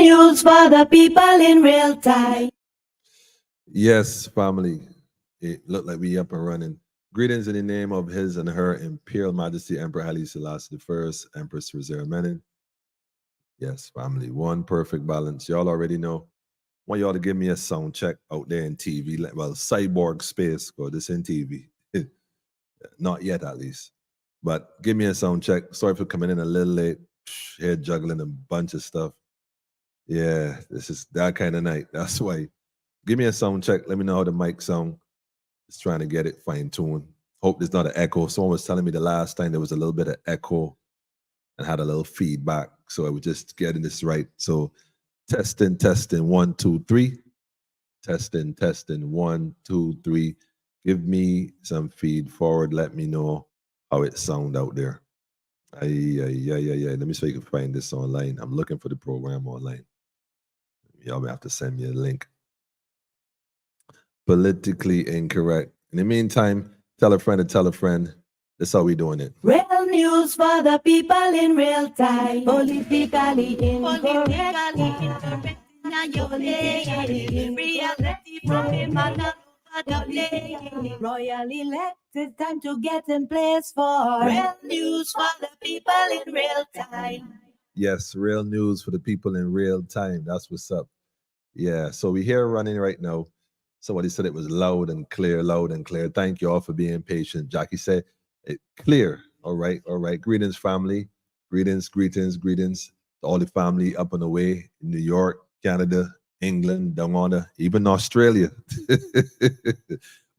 news for the people in real time. Yes, family. It looked like we up and running. Greetings in the name of His and Her Imperial Majesty Emperor Haile Selassie I, Empress Reserve Menin. Yes, family. One perfect balance. Y'all already know. Want y'all to give me a sound check out there in TV. Well, cyborg space, because this in TV. Not yet, at least. But give me a sound check. Sorry for coming in a little late. Here juggling a bunch of stuff. Yeah, this is that kind of night. That's why. Give me a sound check. Let me know how the mic sound. Just trying to get it fine-tuned. Hope there's not an echo. Someone was telling me the last time there was a little bit of echo and had a little feedback. So I was just getting this right. So testing, 1, 2, 3. Testing, 1, 2, 3. Give me some feed forward. Let me know how it sound out there. Yeah. Let me see if you can find this online. I'm looking for the program online. Y'all may have to send me a link. Politically incorrect. In the meantime, tell a friend to tell a friend. That's how we doing it. Real news for the people in real time. Politically incorrect. Reality from a man over the lake. Royal elect, it's time to get in place for real news for the people in real time. Yes, real news for the people in real time. That's what's up. Yeah, so we here running right now. Somebody said it was loud and clear, loud and clear. Thank you all for being patient. Jackie said it clear. All right. Greetings, family. Greetings. All the family up and away in New York, Canada, England, down under, even Australia.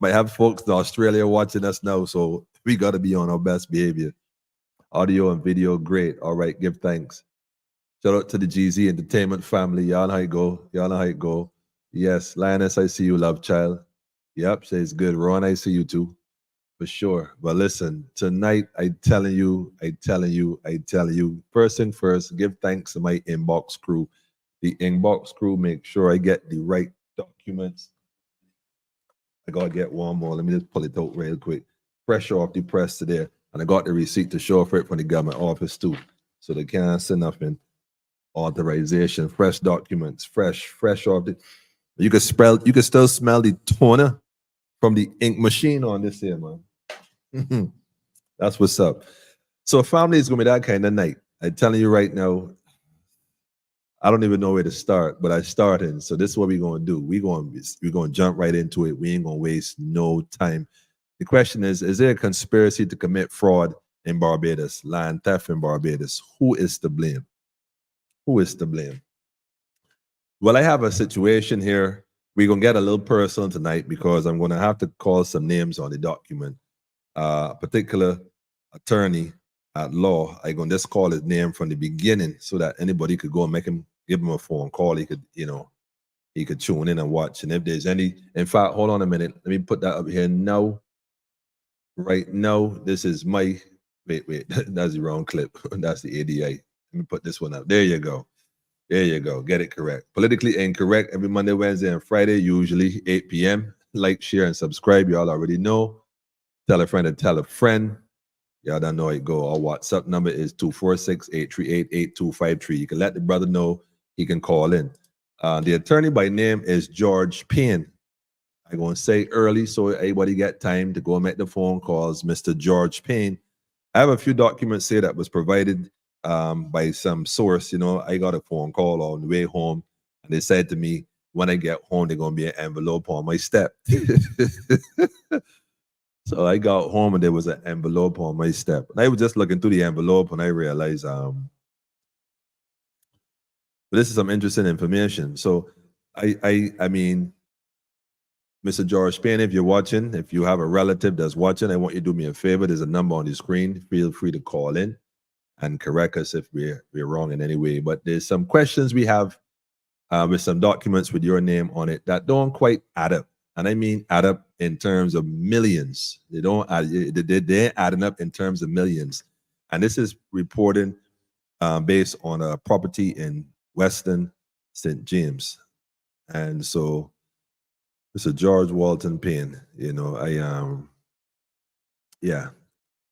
Might have folks in Australia watching us now, so we got to be on our best behavior. Audio and video, great. All right, give thanks. Shout out to the GZ Entertainment family. Y'all know how it go. Yes, Lioness, I see you, love child. Yep, says good. Ron, I see you too. For sure. But listen, tonight I telling you, first thing first, give thanks to my inbox crew. The inbox crew make sure I get the right documents. I gotta get one more. Let me just pull it out real quick. Fresh off the press today. And I got the receipt to show for it from the government office too. So they can't send nothing. Authorization, fresh documents, fresh off the. You can still smell the toner from the ink machine on this here, man. That's what's up. So family is gonna be that kind of night. I'm telling you right now, I don't even know where to start, but I started. So this is what we're gonna do. We're gonna jump right into it. We ain't gonna waste no time. The question is there a conspiracy to commit fraud in Barbados, land theft in Barbados? Who is to blame? Who is to blame? Well, I have a situation here. We're going to get a little personal tonight because I'm going to have to call some names on the document. A particular attorney at law, I'm going to just call his name from the beginning so that anybody could go and give him a phone call. He could tune in and watch. And if there's any, in fact, hold on a minute. Let me put that up here now. Right now, this is my, wait, that's the wrong clip. That's the ADI. Let me put this one up. There you go. Get it correct. Politically incorrect every Monday, Wednesday, and Friday, usually 8 p.m. Like, share, and subscribe. Y'all already know. Tell a friend and tell a friend. Y'all don't know how it go. Our WhatsApp number is 246-838-8253. You can let the brother know he can call in. The attorney by name is George Payne. I'm going to say early so everybody get time to go and make the phone calls. Mr. George Payne. I have a few documents here that was provided by some source. I got a phone call on the way home, and they said to me, when I get home, there's going to be an envelope on my step. So I got home, and there was an envelope on my step. And I was just looking through the envelope, and I realized, this is some interesting information. So I mean, Mr. George Payne, if you're watching, if you have a relative that's watching, I want you to do me a favor. There's a number on the screen. Feel free to call in and correct us if we're wrong in any way. But there's some questions we have with some documents with your name on it that don't quite add up. And I mean add up in terms of millions. They don't add, they're adding up in terms of millions. And this is reporting based on a property in Western St. James. And so Mr. George Walton Payne,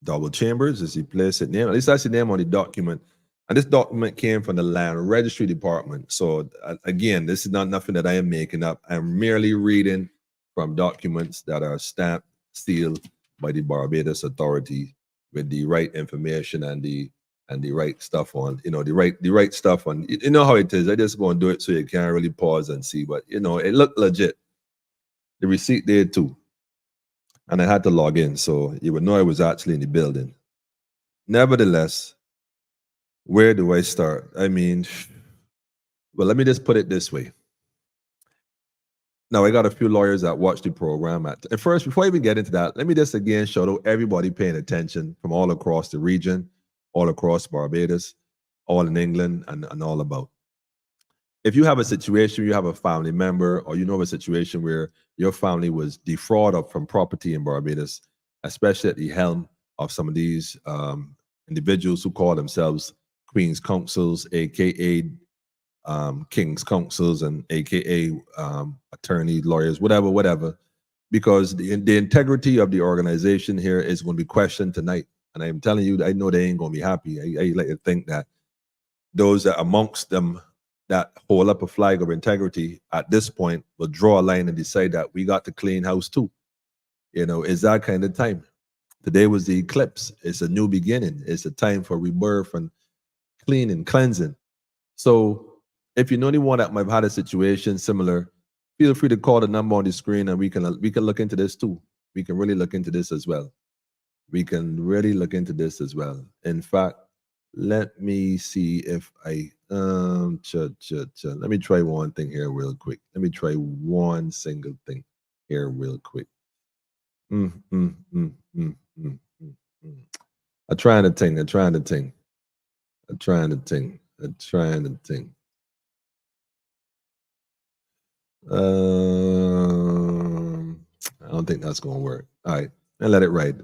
double chambers is the place it name. At least that's the name on the document. And this document came from the Land Registry Department. So again, this is not nothing that I am making up. I'm merely reading from documents that are stamped, sealed by the Barbados Authority with the right information and the right stuff on, the right stuff on. You know how it is. I just go and do it so you can't really pause and see. But it looked legit. The receipt there too. And I had to log in, so you would know I was actually in the building. Nevertheless, where do I start? I mean, well, let me just put it this way. Now, I got a few lawyers that watch the program. And first, before I even get into that, let me just again shout out everybody paying attention from all across the region, all across Barbados, all in England, and all about. If you have a situation, you have a family member, or you know a situation where your family was defrauded from property in Barbados, especially at the helm of some of these individuals who call themselves Queen's Counsels, aka King's Counsels, and aka attorney, lawyers, whatever, because the integrity of the organization here is going to be questioned tonight. And I'm telling you, I know they ain't going to be happy. I like to think that those that amongst them that hold up a flag of integrity at this point will draw a line and decide that we got to clean house too. It's that kind of time. Today was the eclipse. It's a new beginning. It's a time for rebirth and cleansing. So if you know anyone that might have had a situation similar, feel free to call the number on the screen and we can look into this too. We can really look into this as well. In fact, let me see if I let me try one thing here real quick. Let me try one single thing here real quick. I'm trying to think. I don't think that's gonna work. All right, I'm gonna let it ride.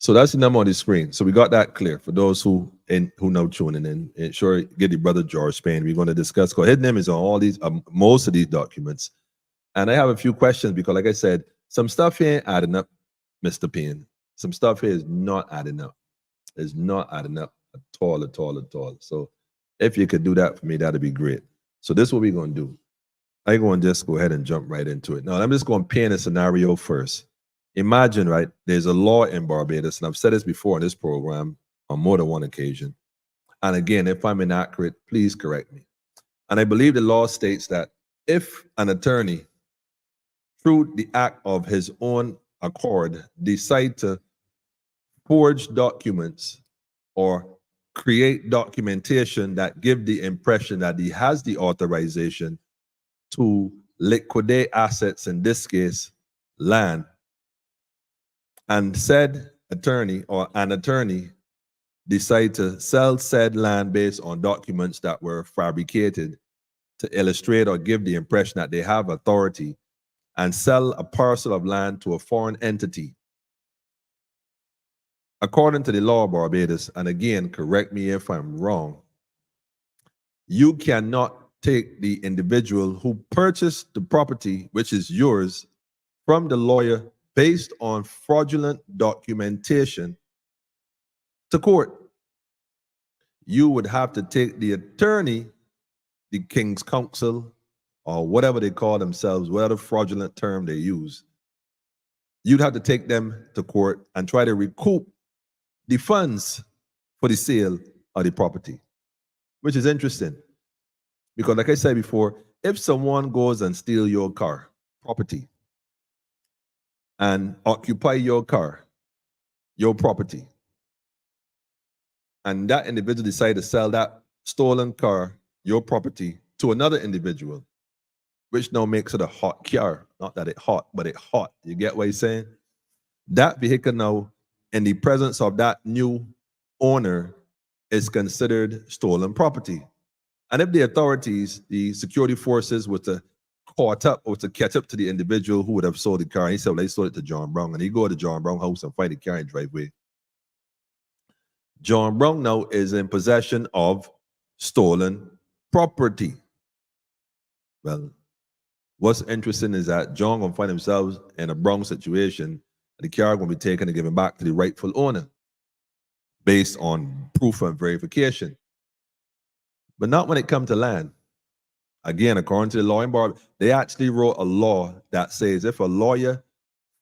So that's the number on the screen. So we got that clear for those who now tuning in. And sure, get the brother George Spain. We're going to discuss. His name is on all these, most of these documents. And I have a few questions because, like I said, some stuff here ain't adding up, Mr. Payne. Some stuff here is not adding up. It's not adding up at all. So if you could do that for me, that'd be great. So this is what we're going to do. I'm going to just go ahead and jump right into it. Now, I'm just going to paint a scenario first. Imagine, right, there's a law in Barbados, and I've said this before in this program on more than one occasion. And again, if I'm inaccurate, please correct me. And I believe the law states that if an attorney, through the act of his own accord, decide to forge documents or create documentation that give the impression that he has the authorization to liquidate assets, in this case, land, and said attorney or an attorney decide to sell said land based on documents that were fabricated to illustrate or give the impression that they have authority and sell a parcel of land to a foreign entity. According to the law of Barbados, and again, correct me if I'm wrong, you cannot take the individual who purchased the property, which is yours, from the lawyer based on fraudulent documentation to court. You would have to take the attorney, the King's Counsel, or whatever they call themselves, whatever fraudulent term they use. You'd have to take them to court and try to recoup the funds for the sale of the property, which is interesting. Because like I said before, if someone goes and steal your car, property, and occupy your car, your property, and that individual decide to sell that stolen car, your property, to another individual, which now makes it a hot car. Not that it's hot, but it's hot. You get what I'm saying? That vehicle now, in the presence of that new owner, is considered stolen property. And if the authorities, the security forces, were to caught up or to catch up to the individual who would have sold the car, and he said, well, they sold it to John Brown, and he go to John Brown house and find the car in driveway. John Brown now is in possession of stolen property. Well, what's interesting is that John gonna find himself in a Brown situation, and the car gonna be taken and given back to the rightful owner. based on proof and verification, but not when it comes to land. Again, according to the law in Barbados, they actually wrote a law that says if a lawyer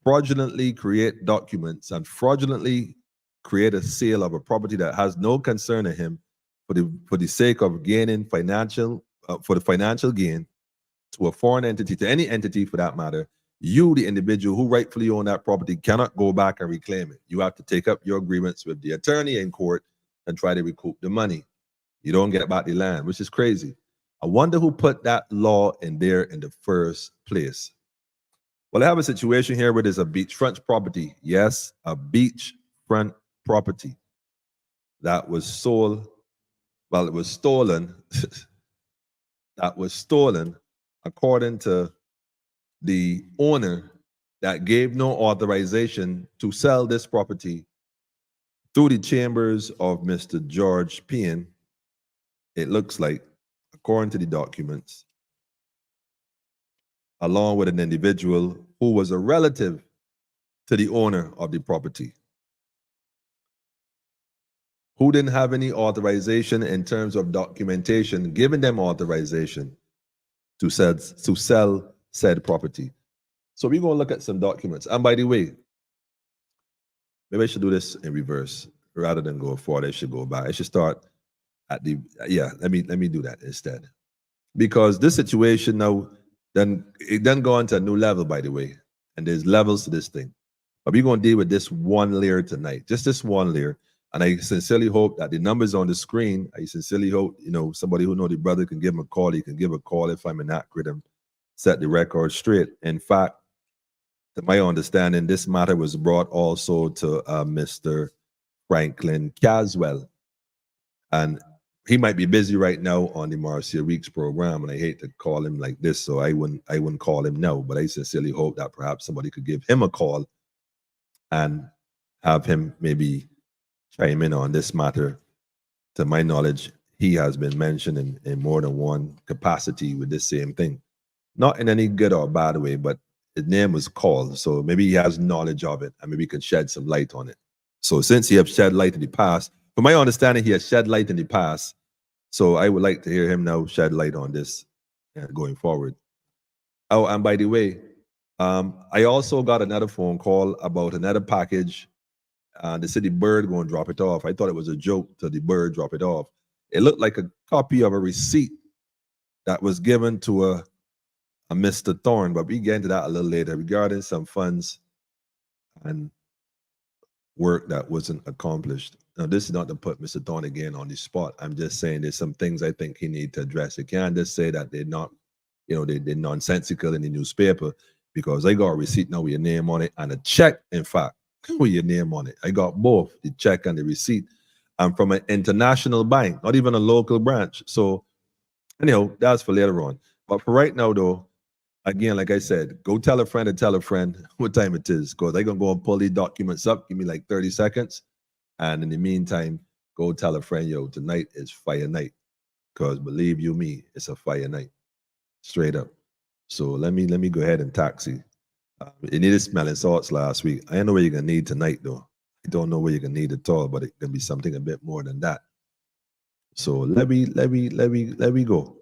fraudulently create documents and fraudulently create a sale of a property that has no concern of him for the sake of gaining financial for the financial gain to a foreign entity, to any entity for that matter, you, the individual who rightfully own that property, cannot go back and reclaim it. You have to take up your agreements with the attorney in court and try to recoup the money. You don't get back the land, which is crazy. I wonder who put that law in there in the first place. Well, I have a situation here where there's a beachfront property. Yes, a beachfront property that was sold. Well, it was stolen. That was stolen, according to the owner that gave no authorization to sell this property through the chambers of Mr. George Pien. It looks like, according to the documents, along with an individual who was a relative to the owner of the property, who didn't have any authorization in terms of documentation, giving them authorization to sell said property. So we're going to look at some documents. And by the way, maybe I should do this in reverse rather than go forward. I should go back. I should start at the, let me do that instead. Because this situation now, then it doesn't go on to a new level, by the way. And there's levels to this thing. But we're going to deal with this one layer tonight, just this one layer. And I sincerely hope that the numbers on the screen, I sincerely hope, somebody who knows the brother can give him a call. He can give a call if I'm inaccurate and set the record straight. In fact, to my understanding, this matter was brought also to Mr. Franklin Caswell. And he might be busy right now on the Marcia Weeks program, and I hate to call him like this, so I wouldn't call him now, but I sincerely hope that perhaps somebody could give him a call and have him maybe chime in on this matter. To my knowledge, he has been mentioned in more than one capacity with this same thing. Not in any good or bad way, but his name was called, so maybe he has knowledge of it, and maybe he can shed some light on it. So since he has shed light in the past, from my understanding, he has shed light in the past, so I would like to hear him now shed light on this going forward. Oh, and by the way, I also got another phone call about another package. They said the bird going to drop it off. I thought it was a joke to the bird drop it off. It looked like a copy of a receipt that was given to a Mr. Thorne, but we get into that a little later regarding some funds and work that wasn't accomplished. Now, this is not to put Mr. Thorne again on the spot. I'm just saying there's some things I think he need to address. You can't just say that they're not, they're nonsensical in the newspaper, because I got a receipt now with your name on it and a check, in fact, with your name on it. I got both, the check and the receipt. I'm from an international bank, not even a local branch. So anyhow, that's for later on. But for right now, though, again, like I said, go tell a friend what time it is, because I'm going to go and pull these documents up. Give me like 30 seconds. And in the meantime, go tell a friend, yo, tonight is fire night. Because believe you me, it's a fire night. Straight up. So let me go ahead and taxi. You needed smelling salts last week. I don't know what you're going to need tonight, though. I don't know what you're going to need at all, but it can be something a bit more than that. So let me go.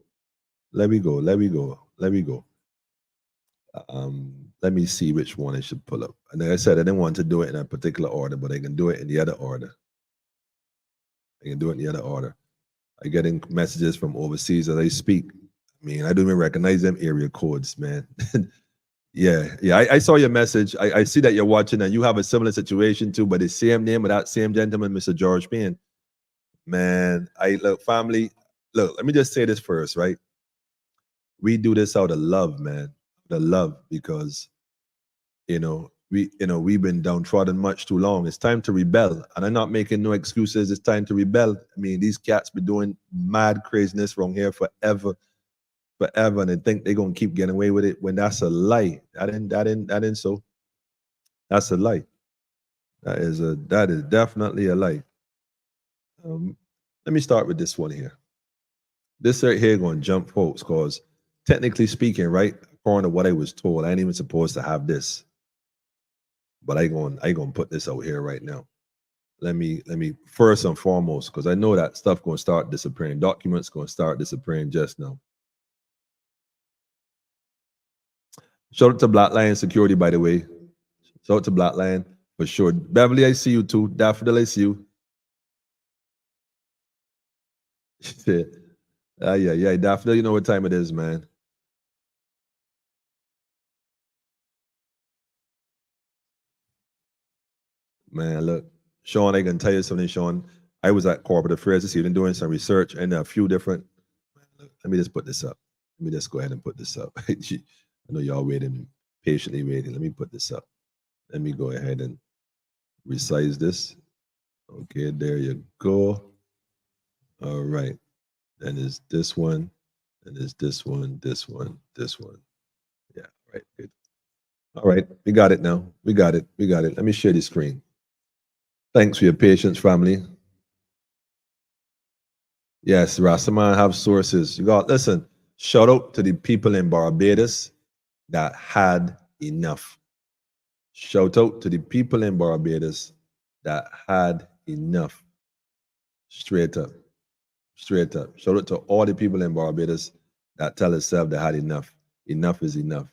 Let me see which one I should pull up. And like I said, I didn't want to do it in a particular order, but I can do it in the other order. I get in messages from overseas as I speak. I mean, I don't even recognize them area codes, man. Yeah. I saw your message. I see that you're watching and you have a similar situation too, but the same name of that same gentleman, Mr. George Payne. Man, family, let me just say this first, right? We do this out of love, man. The love, because we've been downtrodden much too long. It's time to rebel. And I'm not making no excuses. It's time to rebel. I mean, these cats be doing mad craziness wrong here forever, and they think they're gonna keep getting away with it, when that's a lie. That ain't so. That's a lie. That is definitely a lie. Let me start with this one here. This right here gonna jump folks, because technically speaking, right, according to what I was told, I ain't even supposed to have this. But I gonna put this out here right now. let me first and foremost, because I know that stuff going to start disappearing. Documents going to start disappearing just now. Shout out to Black Lion Security, by the way. Shout out to Black Lion for sure. Beverly, I see you too. Daffodil, I see you. Yeah. Daffodil, you know what time it is, man. Man, look, Sean, I can tell you something, Sean. I was at Corporate Affairs this evening doing some research and a few different. Let me just put this up. Let me just go ahead and put this up. I know y'all waiting, patiently waiting. Let me put this up. Let me go ahead and resize this. Okay, there you go. All right. Then is this one, and is this one, this one, this one. Yeah, right, good. All right, we got it now. We got it. Let me share the screen. Thanks for your patience, family. Yes, Rastaman have sources. You got, listen, shout out to the people in Barbados that had enough. Shout out to the people in Barbados that had enough. Straight up. Straight up. Shout out to all the people in Barbados that tell themselves they had enough. Enough is enough.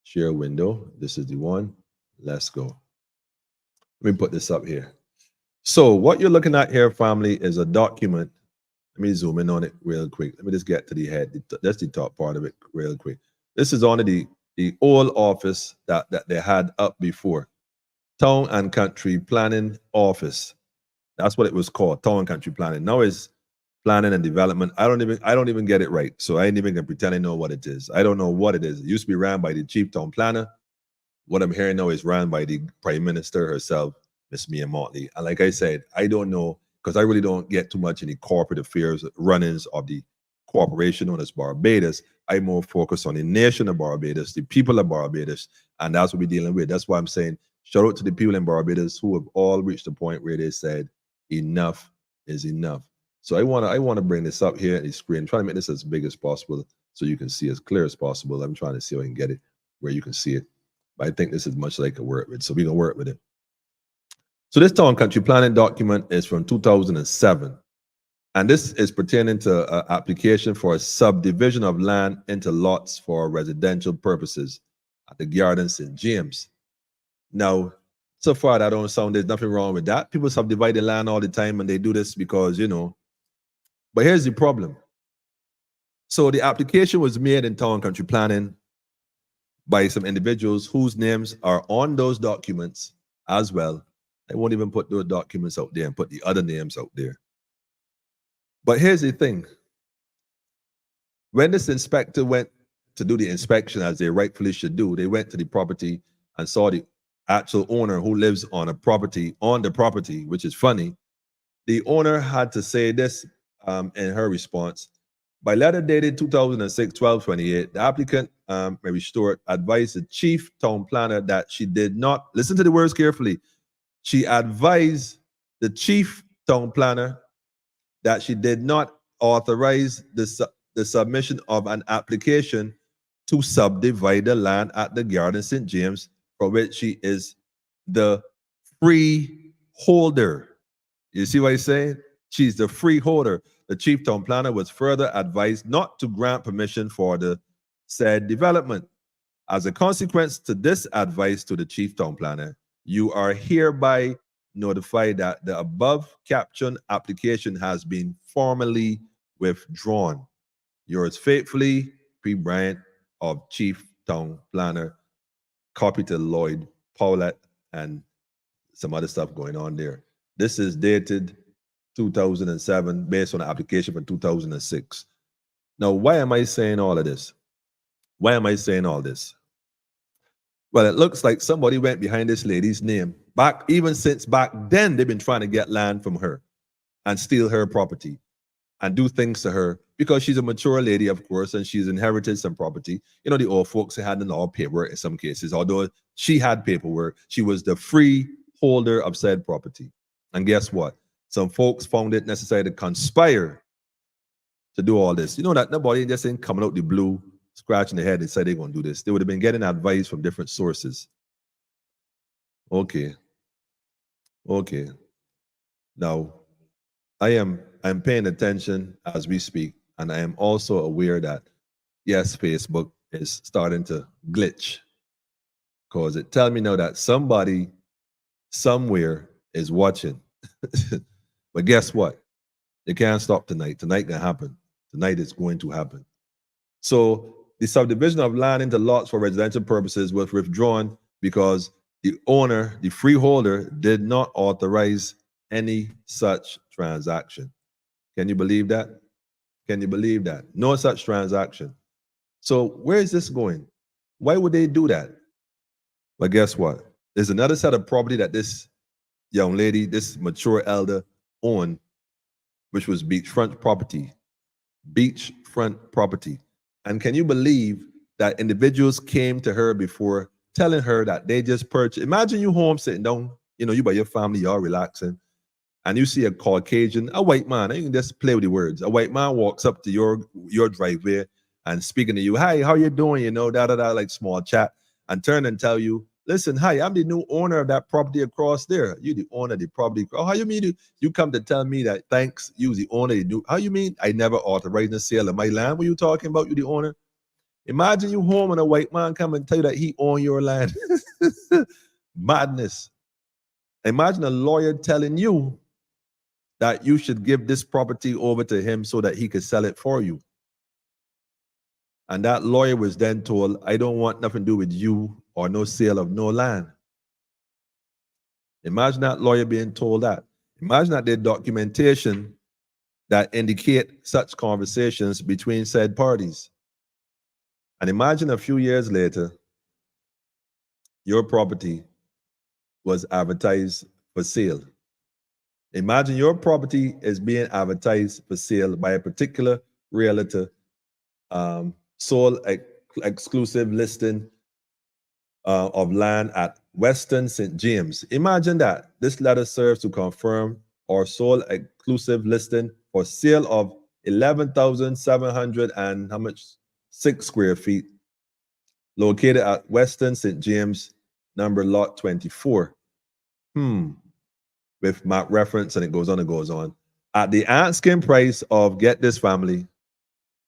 Share window. This is the one. Let's go. Let me put this up here. So what you're looking at here, family, is a document. Let me zoom in on it real quick. Let me just get to the head. That's the top part of it real quick. This is only the old office that they had up before. Town and Country Planning Office. That's what it was called, Town and Country Planning. Now it's Planning and Development. I don't even get it right. So I ain't even gonna pretend I know what it is. I don't know what it is. It used to be ran by the Chief Town Planner. What I'm hearing now is ran by the Prime Minister herself, Miss Mia Motley. And like I said, I don't know, because I really don't get too much in the corporate affairs run-ins of the corporation known as Barbados. I more focus on the nation of Barbados, the people of Barbados, and that's what we're dealing with. That's why I'm saying shout out to the people in Barbados who have all reached the point where they said enough is enough. So I want to bring this up here on the screen. I'm trying to make this as big as possible so you can see as clear as possible. I'm trying to see if I can get it where you can see it. But I think this is much like a work with, so we're gonna work with it. So this Town Country Planning document is from 2007. And this is pertaining to an application for a subdivision of land into lots for residential purposes at the Garden St. James. Now, so far that don't sound, there's nothing wrong with that. People subdivide the land all the time and they do this because, but here's the problem. So the application was made in Town Country Planning by some individuals whose names are on those documents as well. I won't even put those documents out there and put the other names out there. But here's the thing. When this inspector went to do the inspection, as they rightfully should do, they went to the property and saw the actual owner who lives on the property, which is funny. The owner had to say this in her response. By letter dated 2006, 12/28, the applicant, Mary Stewart, advised the chief town planner that she did not, listen to the words carefully, she advised the chief town planner that she did not authorize the submission of an application to subdivide the land at the Garden St. James, for which she is the freeholder. You see what he's saying? She's the freeholder. The chief town planner was further advised not to grant permission for the said development. As a consequence to this advice to the chief town planner, you are hereby notified that the above captioned application has been formally withdrawn. Yours faithfully, P. Bryant of Chief Town Planner. Copy to Lloyd Paulette and some other stuff going on there. This is dated 2007 based on the application from 2006. Now, why am I saying all of this? Why am I saying all this? Well, it looks like somebody went behind this lady's name. Even since back then, they've been trying to get land from her and steal her property and do things to her because she's a mature lady, of course, and she's inherited some property. The old folks had all paperwork in some cases. Although she had paperwork, she was the freeholder of said property. And guess what? Some folks found it necessary to conspire to do all this. That nobody just ain't coming out the blue, scratching their head and say they're going to do this. They would have been getting advice from different sources. Okay. Now, I'm paying attention as we speak, and I am also aware that yes, Facebook is starting to glitch because it tells me now that somebody somewhere is watching. But guess what? It can't stop tonight. Tonight can happen. Tonight is going to happen. So the subdivision of land into lots for residential purposes was withdrawn because the owner, the freeholder, did not authorize any such transaction. Can you believe that? Can you believe that? No such transaction. So where is this going? Why would they do that? But guess what? There's another set of property that this young lady, this mature elder, owned, which was beachfront property. Beachfront property. And can you believe that individuals came to her before telling her that they just purchased? Imagine you home sitting down, you by your family, y'all relaxing, and you see a Caucasian, a white man, and you can just play with the words. A white man walks up to your driveway and speaking to you, hi, how you doing? Like small chat, and turn and tell you, listen, hi, I'm the new owner of that property across there. You the owner of the property. Oh, how you mean you come to tell me that thanks, you the owner, how you mean I never authorized the sale of my land? What you talking about, you the owner? Imagine you home and a white man come and tell you that he own your land. Madness. Imagine a lawyer telling you that you should give this property over to him so that he could sell it for you. And that lawyer was then told, I don't want nothing to do with you or no sale of no land. Imagine that lawyer being told that. Imagine that there's documentation that indicate such conversations between said parties. And imagine a few years later, your property was advertised for sale. Imagine your property is being advertised for sale by a particular realtor, sole exclusive listing of land at Western St. James. Imagine that. This letter serves to confirm our sole exclusive listing for sale of 11,700 and how much? 6 square feet, located at Western St. James, number lot 24. With map reference, and it goes on and goes on. At the asking price of, get this, family.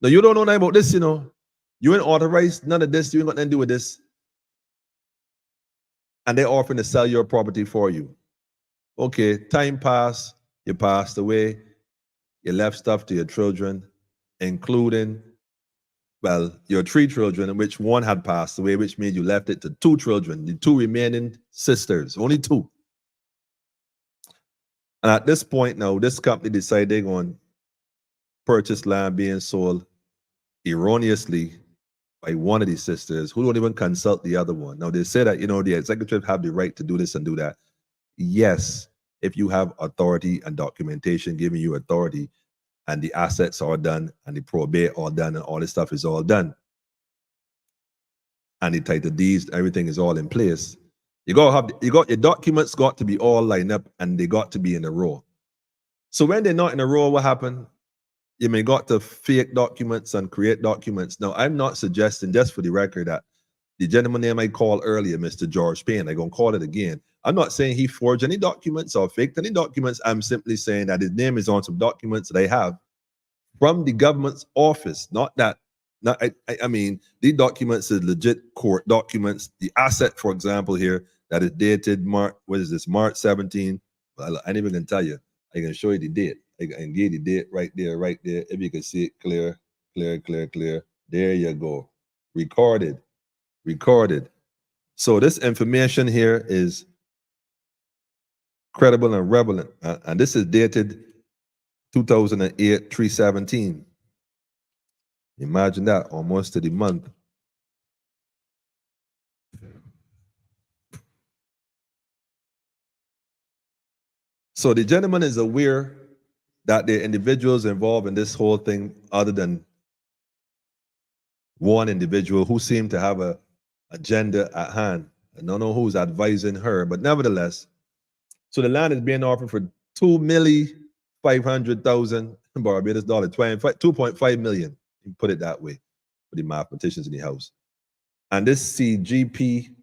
Now, you don't know nothing about this, You ain't authorized none of this. You ain't got nothing to do with this. And they're offering to sell your property for you. Okay, time passed. You passed away. You left stuff to your children, including, well, your 3 children, in which one had passed away, which means you left it to 2 children, the 2 remaining sisters, only 2. And at this point now, this company decided they're going to purchase land being sold erroneously by one of these sisters who don't even consult the other one. Now, they say that, the executive have the right to do this and do that. Yes, if you have authority and documentation giving you authority and the assets are done and the probate all done and all this stuff is all done. And the title deeds, everything is all in place. Your documents got to be all lined up and they got to be in a row. So when they're not in a row, what happened? You may got to fake documents and create documents. Now, I'm not suggesting, just for the record, that the gentleman name I called earlier, Mr. George Payne, I'm going to call it again. I'm not saying he forged any documents or faked any documents. I'm simply saying that his name is on some documents that I have from the government's office. I mean, these documents is legit court documents. The asset, for example, here, that is dated March 17. Well, I ain't even gonna tell you. I can show you the date. I can give you the date right there. If you can see it clear. There you go. Recorded. So this information here is credible and relevant. And this is dated 2008, 3/17. Imagine that, almost to the month. So the gentleman is aware that there are individuals involved in this whole thing other than one individual who seemed to have an agenda at hand. I don't know who's advising her, but nevertheless, so the land is being offered for $2,500,000 Barbados dollar, 2.5 million. You put it that way for the mathematicians in the house. And this CGP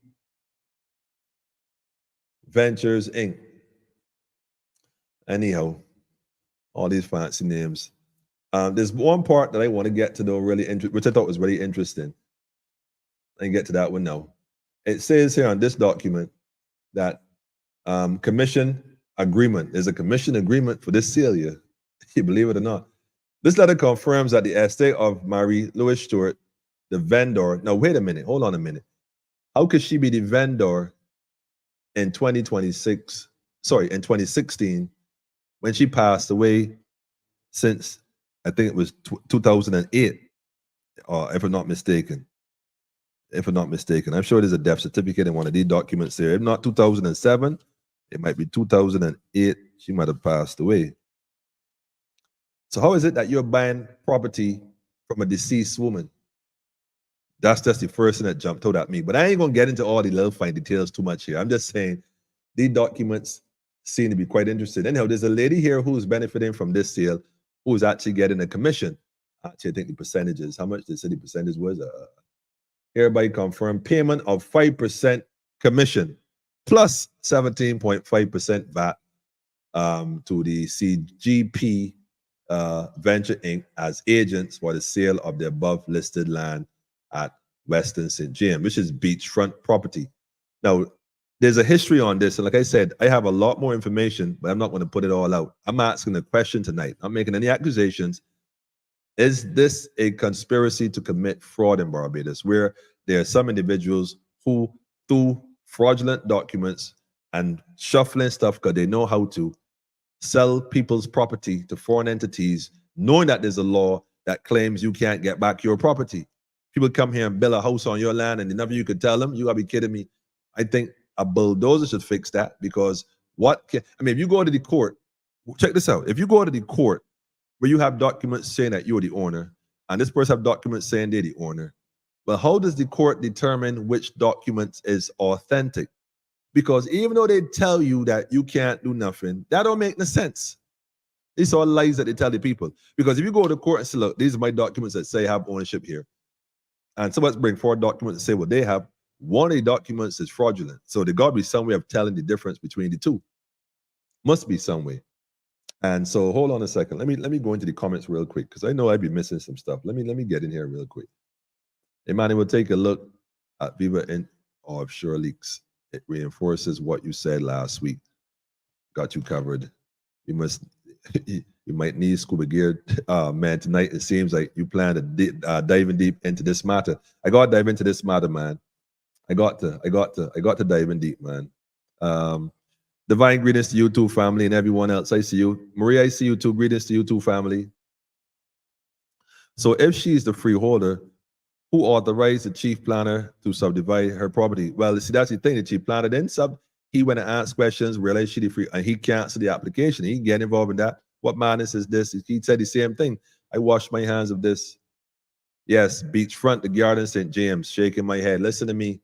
Ventures Inc. Anyhow, all these fancy names. There's one part that I want to get to, though, which I thought was really interesting. I can get to that one now. It says here on this document that commission agreement. There's a commission agreement for this sale here. You believe it or not. This letter confirms that the estate of Mary Louise Stewart, the vendor. Now, wait a minute. Hold on a minute. How could she be the vendor in 2026? Sorry, in 2016, when she passed away since, I think it was 2008, or if I'm not mistaken. If I'm not mistaken. I'm sure there's a death certificate in one of these documents there. If not 2007, it might be 2008. She might have passed away. So how is it that you're buying property from a deceased woman? That's just the first thing that jumped out at me. But I ain't going to get into all the little fine details too much here. I'm just saying these documents seem to be quite interesting. Anyhow, there's a lady here who's benefiting from this sale who's actually getting a commission. Actually, I think the percentages, how much they said the percentage was? Hereby confirmed payment of 5% commission plus 17.5% VAT to the CGP Venture Inc. as agents for the sale of the above listed land at Western St. James, which is beachfront property. Now, there's a history on this, and like I said, I have a lot more information, but I'm not going to put it all out. I'm asking a question tonight. I'm making any accusations. Is this a conspiracy to commit fraud in Barbados, where there are some individuals who, through fraudulent documents and shuffling stuff because they know how to, sell people's property to foreign entities, knowing that there's a law that claims you can't get back your property? People come here and build a house on your land, and nothing you could tell them. You gotta be kidding me. I think a bulldozer should fix that, because if you go to the court, check this out. If you go to the court where you have documents saying that you're the owner, and this person have documents saying they're the owner, but how does the court determine which documents is authentic? Because even though they tell you that you can't do nothing, that don't make no sense. These are lies that they tell the people. Because if you go to court and say, look, these are my documents that say I have ownership here, and someone's bring forward documents and say, well, they have, one of the documents is fraudulent. So there got to be some way of telling the difference between the two. Must be some way. And so hold on a second. Let me go into the comments real quick, because I know I'd be missing some stuff. Let me get in here real quick. Emmanuel, take a look at Viva in offshore leaks. It reinforces what you said last week. Got you covered. You might need scuba gear, man. Tonight it seems like you plan to diving deep into this matter. I got to dive into this matter, man. I got to dive in deep, man. Divine greetings to you too, family, and everyone else. I see you, Maria. I see you too. Greetings to you too, family. So if she's the freeholder, who authorized the chief planner to subdivide her property? Well, see, that's the thing. The chief planner didn't he went and asked questions, realized she the free, and he canceled the application. He get involved in that. What madness is this? He said the same thing. I washed my hands of this. Yes, beachfront, the garden, St. James, shaking my head. Listen to me.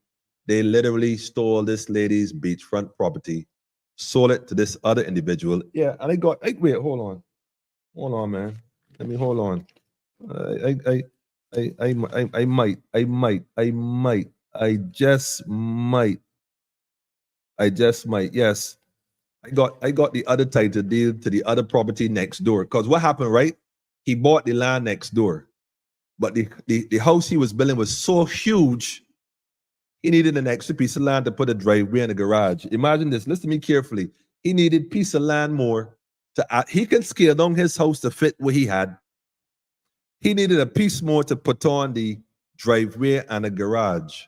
They literally stole this lady's beachfront property, sold it to this other individual. Yeah, and wait, hold on, man. Let me hold on. I just might. Yes. I got the other title deed to the other property next door. Because what happened, right? He bought the land next door. But the house he was building was so huge, he needed an extra piece of land to put a driveway and a garage. Imagine this. Listen to me carefully. He needed piece of land more he can scale down his house to fit what he had. He needed a piece more to put on the driveway and a garage.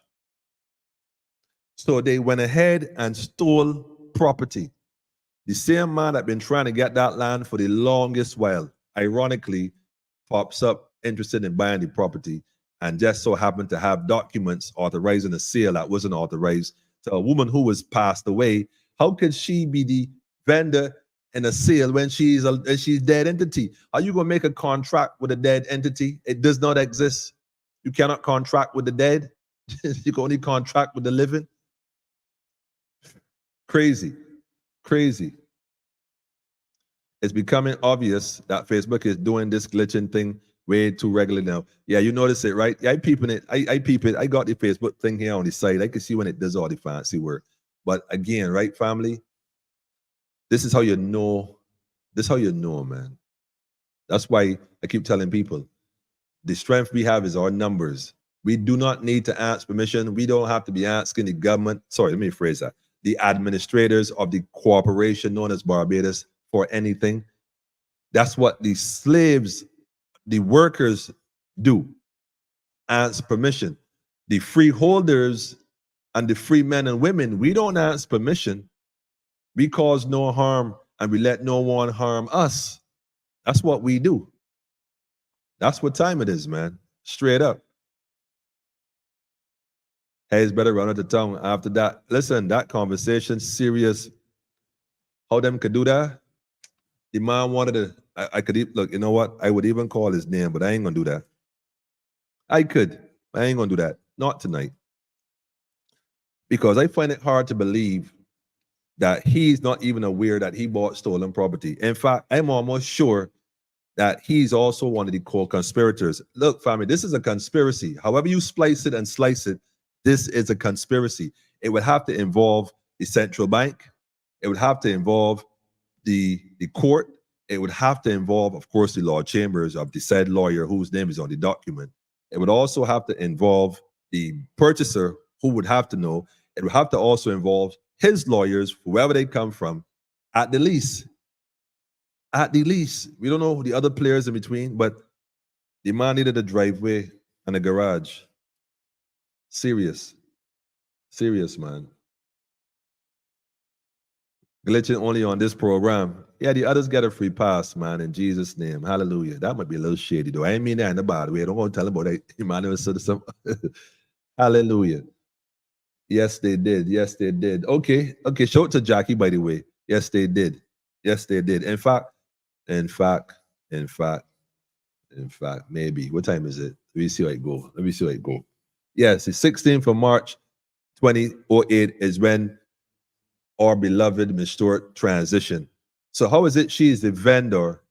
So they went ahead and stole property. The same man that been trying to get that land for the longest while, ironically, pops up interested in buying the property, and just so happened to have documents authorizing a sale that wasn't authorized to a woman who was passed away. How could she be the vendor in a sale when she's dead entity? Are you going to make a contract with a dead entity? It does not exist. You cannot contract with the dead. You can only contract with the living. Crazy. It's becoming obvious that Facebook is doing this glitching thing way too regularly now. Yeah, you notice it, right? Yeah, I peeping it. I peep it. I got the Facebook thing here on the side. I can see when it does all the fancy work. But again, right, family? This is how you know This is how you know, man. That's why I keep telling people, the strength we have is our numbers. We do not need to ask permission. We don't have to be asking the government. Sorry, let me phrase that. The administrators of the corporation known as Barbados for anything. That's what the slaves, the workers do. Ask permission. The freeholders and the free men and women, we don't ask permission. We cause no harm and we let no one harm us. That's what we do. That's what time it is, man. Straight up. Hayes better run out of town after that. Listen, that conversation, serious. How them could do that? The man wanted to, I could, look, you know what? I would even call his name, but I ain't gonna do that. I could. I ain't gonna do that. Not tonight. Because I find it hard to believe that he's not even aware that he bought stolen property. In fact, I'm almost sure that he's also one of the co-conspirators. Look, family, this is a conspiracy. However you splice it and slice it, this is a conspiracy. It would have to involve the central bank. It would have to involve the court. It would have to involve, of course, the law chambers of the said lawyer whose name is on the document. It would also have to involve the purchaser who would have to know. It would have to also involve his lawyers, whoever they come from, at the least. At the least. We don't know the other players in between, but the man needed a driveway and a garage. Serious. Serious, man. Glitching only on this program. Yeah, the others get a free pass, man, in Jesus' name. Hallelujah. That might be a little shady, though. I ain't mean that in a bad way. I don't want to tell about that. Emmanuel said some. Hallelujah. Yes, they did. Yes, they did. Okay. Show it to Jackie, by the way. Yes, they did. Yes, they did. In fact, maybe. What time is it? Let me see how it go. Yes, the 16th of March, 2008 is when our beloved Ms. Stewart transitioned. So how is it she is the vendor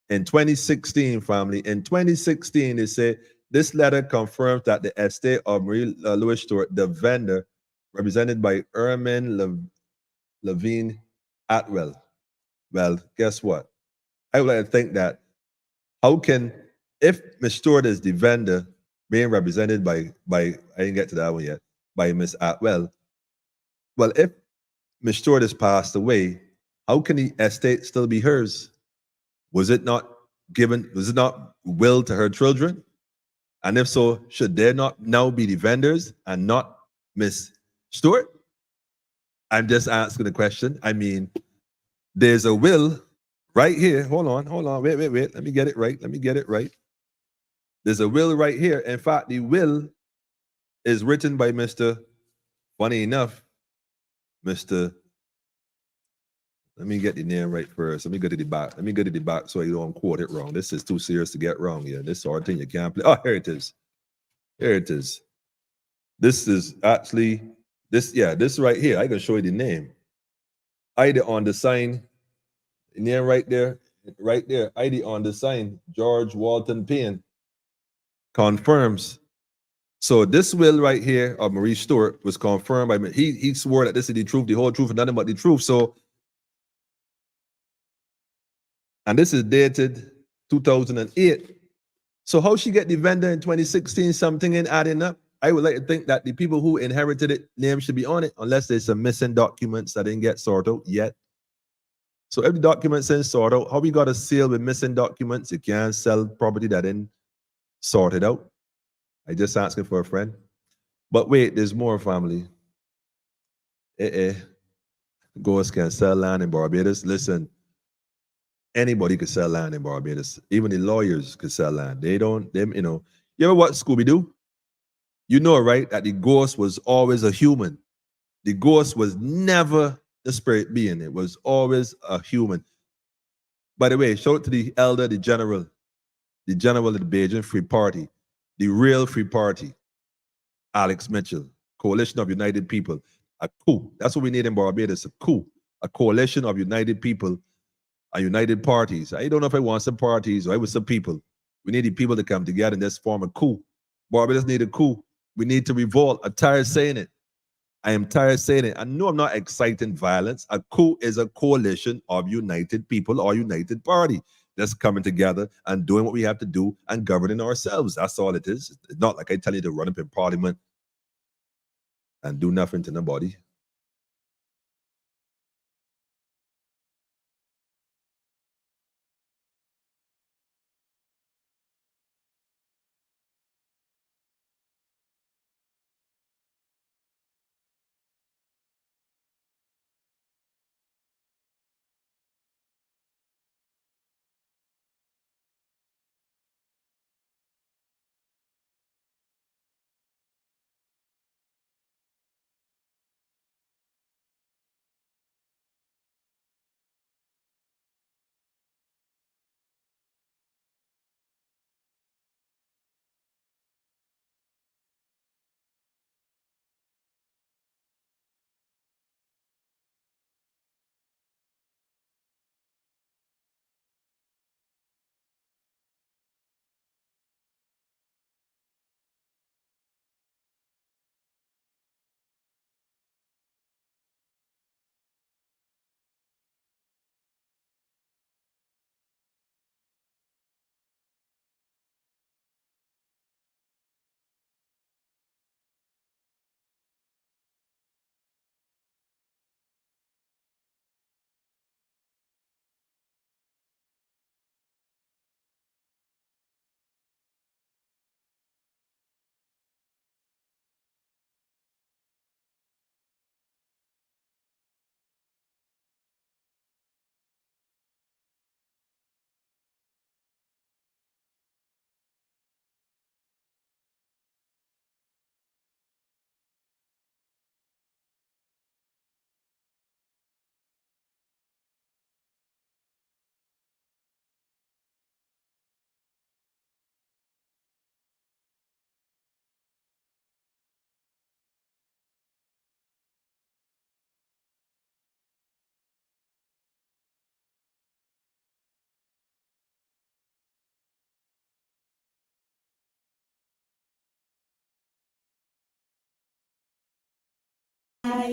in 2016, family? In 2016, they say this letter confirms that the estate of Marie Louise Stewart, the vendor, represented by Ermin Levine Atwell. Well, guess what? I would like to think that how can, if Ms. Stewart is the vendor being represented by I didn't get to that one yet, by Ms. Atwell. Well, if Ms. Stewart has passed away, how can the estate still be hers? Was it not willed to her children? And if so, should they not now be the vendors and not Ms. Stewart? I'm just asking the question. I mean, there's a will right here. Hold on. Wait. Let me get it right. There's a will right here. In fact, the will is written by Mr. Funny enough, Mr. Let me get the name right first. Let me go to the back so you don't quote it wrong. This is too serious to get wrong here. This sort of thing you can't play. Oh, here it is. This is actually, this right here. I can show you the name. ID on the sign, name right there. ID on the sign, George Walton Payne, confirms. So this will right here of Marie Stewart was confirmed by me. He swore that this is the truth, the whole truth, and nothing but the truth. So, and this is dated 2008. So how she get the vendor in 2016, something ain't adding up? I would like to think that the people who inherited it, name should be on it, unless there's some missing documents that didn't get sorted out yet. So if the documents ain't sorted out, how we got a seal with missing documents? You can't sell property that didn't sort it out. I just asking for a friend. But wait, there's more, family. Ghosts can sell land in Barbados. Listen, anybody could sell land in Barbados. Even the lawyers could sell land. You ever watch Scooby-Doo? You know, right, that the ghost was always a human. The ghost was never the spirit being. It was always a human. By the way, shout out to the elder, the general of the Bajan Free Party, the real Free Party, Alex Mitchell, Coalition of United People, a coup. That's what we need in Barbados, a coup, a coalition of united people, a united parties. I don't know if I want some parties or I want some people. We need the people to come together and just form a coup. Barbados need a coup. We need to revolt. I'm tired of saying it. I am tired of saying it. I know I'm not exciting violence. A coup is a coalition of united people or united party that's coming together and doing what we have to do and governing ourselves. That's all it is. It's not like I tell you to run up in parliament and do nothing to nobody.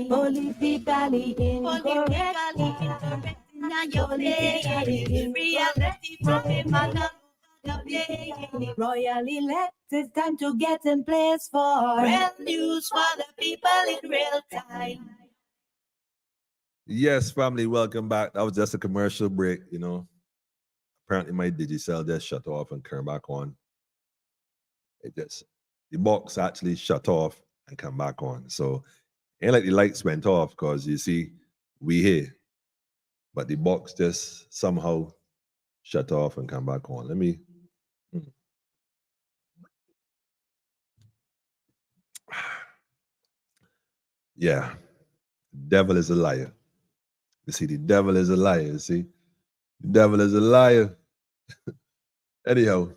Politically incorrect. Now you're playing reality from a man. Royal elect, it's time to get in place for real news for the people in real time. Yes, family, welcome back. That was just a commercial break, Apparently my Digicel just shut off and turned back on. The box actually shut off and come back on. So ain't like the lights went off because you see, we here. But the box just somehow shut off and come back on. Let me. Yeah. Devil is a liar. You see, the devil is a liar. You see, the devil is a liar. Anyhow,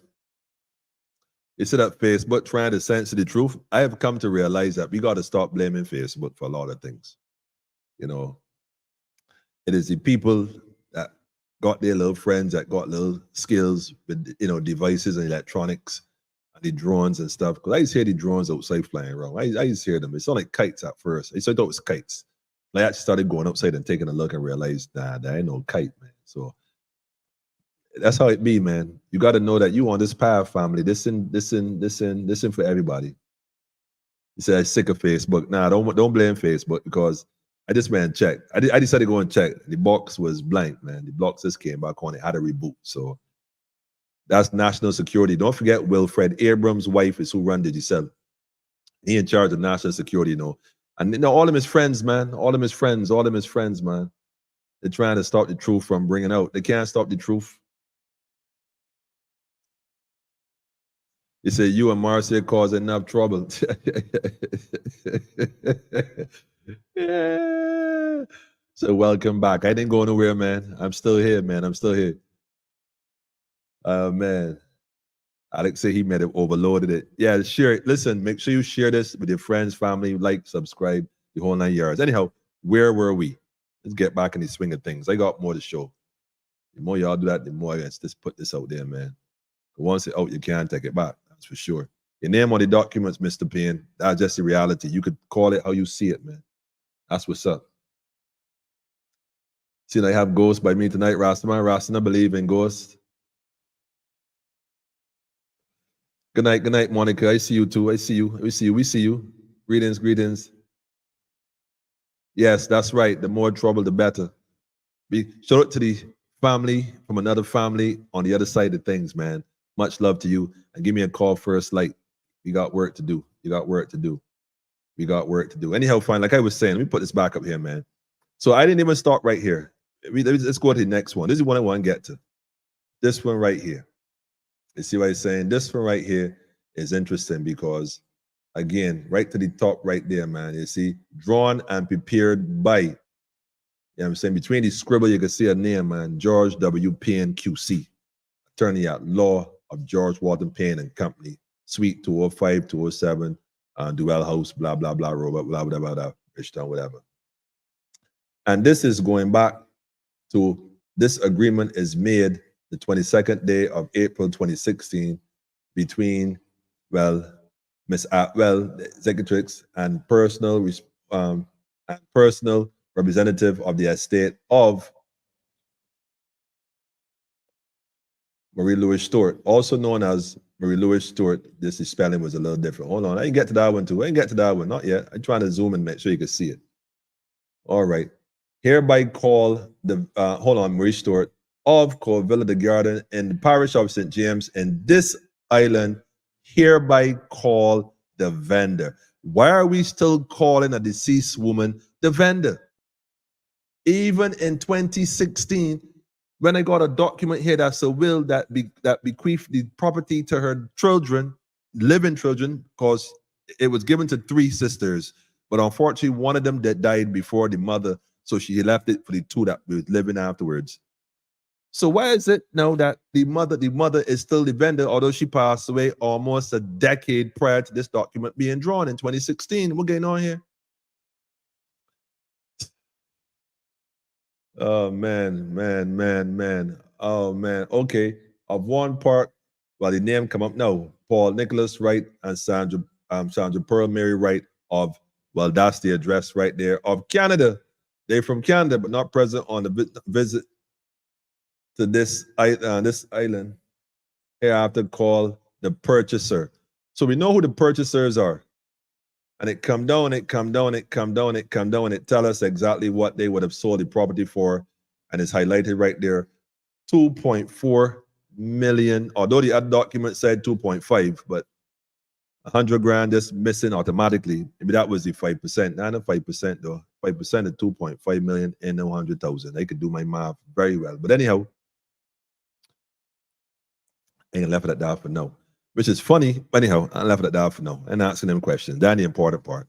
you see that Facebook trying to censor the truth. I have come to realize that we got to stop blaming Facebook for a lot of things. It is the people that got their little friends that got little skills with devices and electronics and the drones and stuff. Because I used to hear the drones outside flying around. I used to hear them. It sounded like kites at first. I thought it was kites. I actually started going outside and taking a look and realized, nah, that ain't no kite, man. So that's how it be, man. You got to know that you on this path, family. Listen for everybody. You say I'm sick of Facebook. Nah, don't blame Facebook because I just went and checked. I decided to go and check. The box was blank, man. The box just came back on. It had a reboot. So that's national security. Don't forget Wilfred Abrams' wife is who run Digicel. He in charge of national security, And all of his friends, man. All of his friends, man. They're trying to stop the truth from bringing out. They can't stop the truth. They say you and Marcia cause enough trouble. Yeah. So welcome back. I didn't go nowhere, man. I'm still here, man. I'm still here. Man. Alex said he may have overloaded it. Yeah, share it. Listen, make sure you share this with your friends, family, like, subscribe, the whole 9 yards. Anyhow, where were we? Let's get back in the swing of things. I got more to show. The more y'all do that, the more I just put this out there, man. Once it's out, you can't take it back. That's for sure. Your name on the documents, Mr. Payne, that's just the reality. You could call it how you see it, man. That's what's up. See, I have ghosts by me tonight, Rastaman. Rastina believe in ghosts. Good night, Monica. I see you too. I see you. We see you. We see you. Greetings, greetings. Yes, that's right. The more trouble, the better. Show it to the family from another family on the other side of things, man. Much love to you. And give me a call first. Like, you got work to do. You got work to do. We got work to do. Anyhow, fine. Like I was saying, let me put this back up here, man. So I didn't even start right here. Let's go to the next one. This is what I want to get to. This one right here. You see what I'm saying? This one right here is interesting because, again, right to the top right there, man. You see, drawn and prepared by, you know what I'm saying? Between the scribble, you can see a name, man. George W. Payne, QC, attorney at law of George Walton Payne and Company, Suite 205, 207, Duell House, blah, blah, blah, Robert, blah, blah, blah, blah, Bridgetown, whatever. And this is going back to this agreement is made the 22nd day of April 2016 between, Miss Atwell, the executrix, and personal representative of the estate of Marie Louise Stewart, also known as Marie Louise Stewart. This is spelling was a little different. Hold on, I didn't get to that one too. I didn't get to that one, not yet. I'm trying to zoom and make sure you can see it. All right. Hereby call the, hold on, Marie Stewart of Villa de Garden in the parish of St. James in this island, hereby call the vendor. Why are we still calling a deceased woman the vendor? Even in 2016, when I got a document here that's a will that bequeathed the property to her children, living children, because it was given to 3 sisters, but unfortunately one of them that died before the mother, so she left it for the 2 that was living afterwards. So why is it now that the mother is still the vendor, although she passed away almost a decade prior to this document being drawn in 2016? What's going on here? Oh man. Oh man. Okay. Of one part, well, the name come up now. Paul Nicholas Wright and Sandra Pearl Mary Wright of, well, that's the address right there of Canada. They're from Canada, but not present on the visit to this island. Here I have to call the purchaser. So we know who the purchasers are. And it come down, it tell us exactly what they would have sold the property for. And it's highlighted right there, 2.4 million, although the other document said 2.5, but 100 grand is missing automatically. Maybe that was the 5%, not the 5% though. 5% of 2.5 million in 100,000. I could do my math very well. But anyhow, I ain't left it at that for now. Which is funny. Anyhow, I left it at that for now and asking them questions. That's the important part.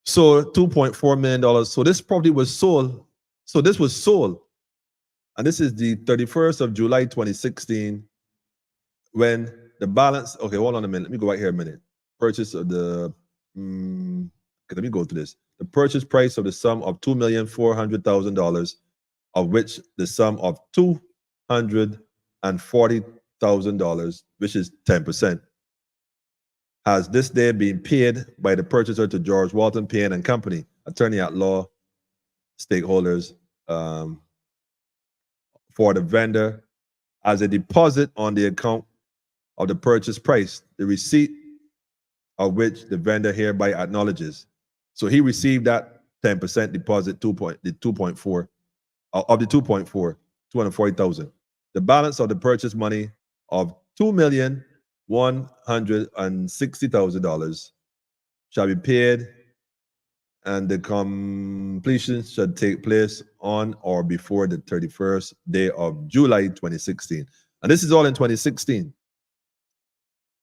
So $2.4 million. So this property was sold. So this was sold. And this is the 31st of July, 2016, when the balance, okay, hold on a minute. Let me go right here a minute. Purchase of the, let me go through this. The purchase price of the sum of $2,400,000, of which the sum of $240,000, which is 10%, has this day been paid by the purchaser to George Walton Payne and Company, attorney at law, stakeholders, for the vendor as a deposit on the account of the purchase price, the receipt of which the vendor hereby acknowledges. So he received that 10% deposit, the 2.4 of the 2.4, 240,000. The balance of the purchase money of $2,160,000 shall be paid, and the completion should take place on or before the 31st day of July 2016. And this is all in 2016.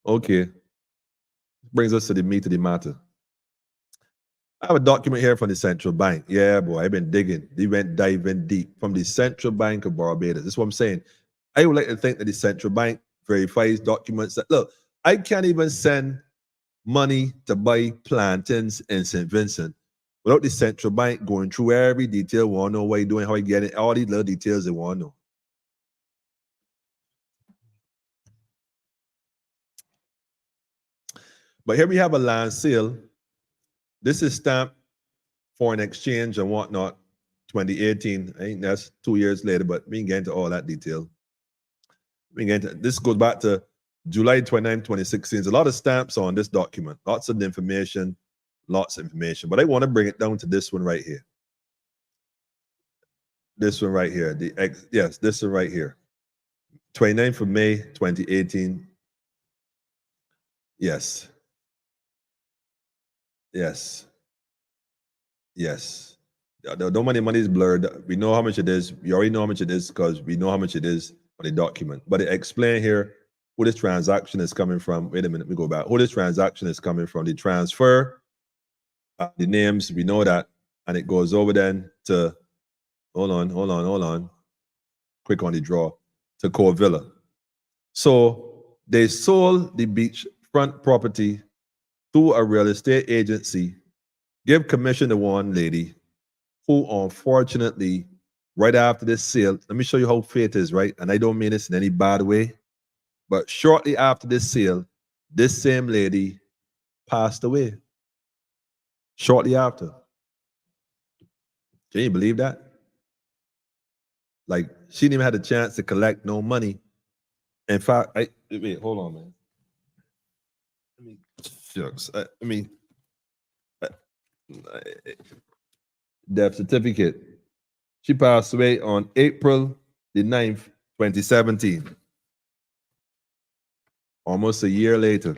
Okay. Brings us to the meat of the matter. I have a document here from the central bank. Yeah, boy, I've been digging. They went diving deep from the Central Bank of Barbados. This is what I'm saying. I would like to think that the central bank verifies documents that, look, I can't even send money to buy plantains in St. Vincent without the central bank going through every detail, want to know what you're doing, how you get it, all these little details they want to know. But here we have a land sale. This is stamped foreign exchange and whatnot, 2018. I think that's 2 years later, but we can get into all that detail. This goes back to July 29, 2016. There's a lot of stamps on this document, lots of information. But I want to bring it down to this one right here. This one right here. This one right here. 29th of May, 2018. Yes. The money is blurred. We know how much it is. We already know how much it is because we know how much it is on the document. But it explains here who this transaction is coming from. Wait a minute, we go back. Who this transaction is coming from. The transfer, the names, we know that. And it goes over then to, hold on. Quick on the draw, to Core Villa. So they sold the beachfront property to a real estate agency, give commission to one lady who unfortunately, right after this sale, let me show you how fate is, right? And I don't mean this in any bad way, but shortly after this sale, this same lady passed away. Shortly after. Can you believe that? Like, she didn't even have a chance to collect no money. In fact, wait, hold on, man. Death certificate. She passed away on April the 9th, 2017. Almost a year later.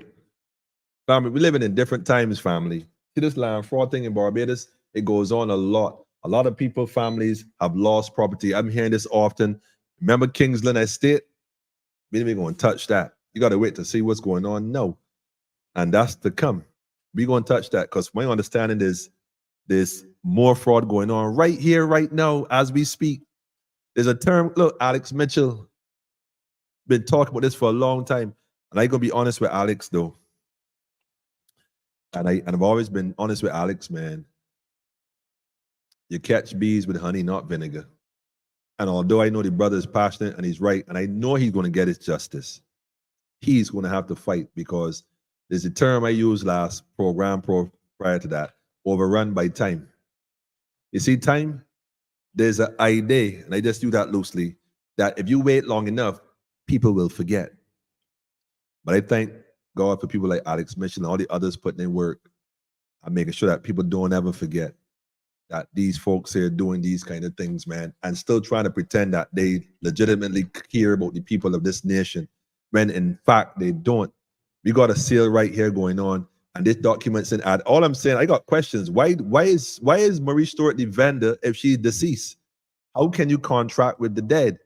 Family, we're living in different times, family. See this land fraud thing in Barbados? It goes on a lot. A lot of people, families have lost property. I'm hearing this often. Remember Kingsland Estate? We ain't even going to touch that. You got to wait to see what's going on. No. And that's to come. We're going to touch that because my understanding is there's more fraud going on right here, right now, as we speak. There's a term, look, Alex Mitchell been talking about this for a long time. And I'm going to be honest with Alex, though. And I've always been honest with Alex, man. You catch bees with honey, not vinegar. And although I know the brother is passionate and he's right, and I know he's going to get his justice, he's going to have to fight because there's a term I used last program prior to that, overrun by time. You see, time, there's an idea, and I just do that loosely, that if you wait long enough, people will forget. But I thank God for people like Alex Mitchell and all the others putting in work and making sure that people don't ever forget that these folks here doing these kind of things, man, and still trying to pretend that they legitimately care about the people of this nation, when in fact they don't. We got a sale right here going on, and this document's in ad. All I'm saying, I got questions. Why is Marie Stewart the vendor if she's deceased? How can you contract with the dead?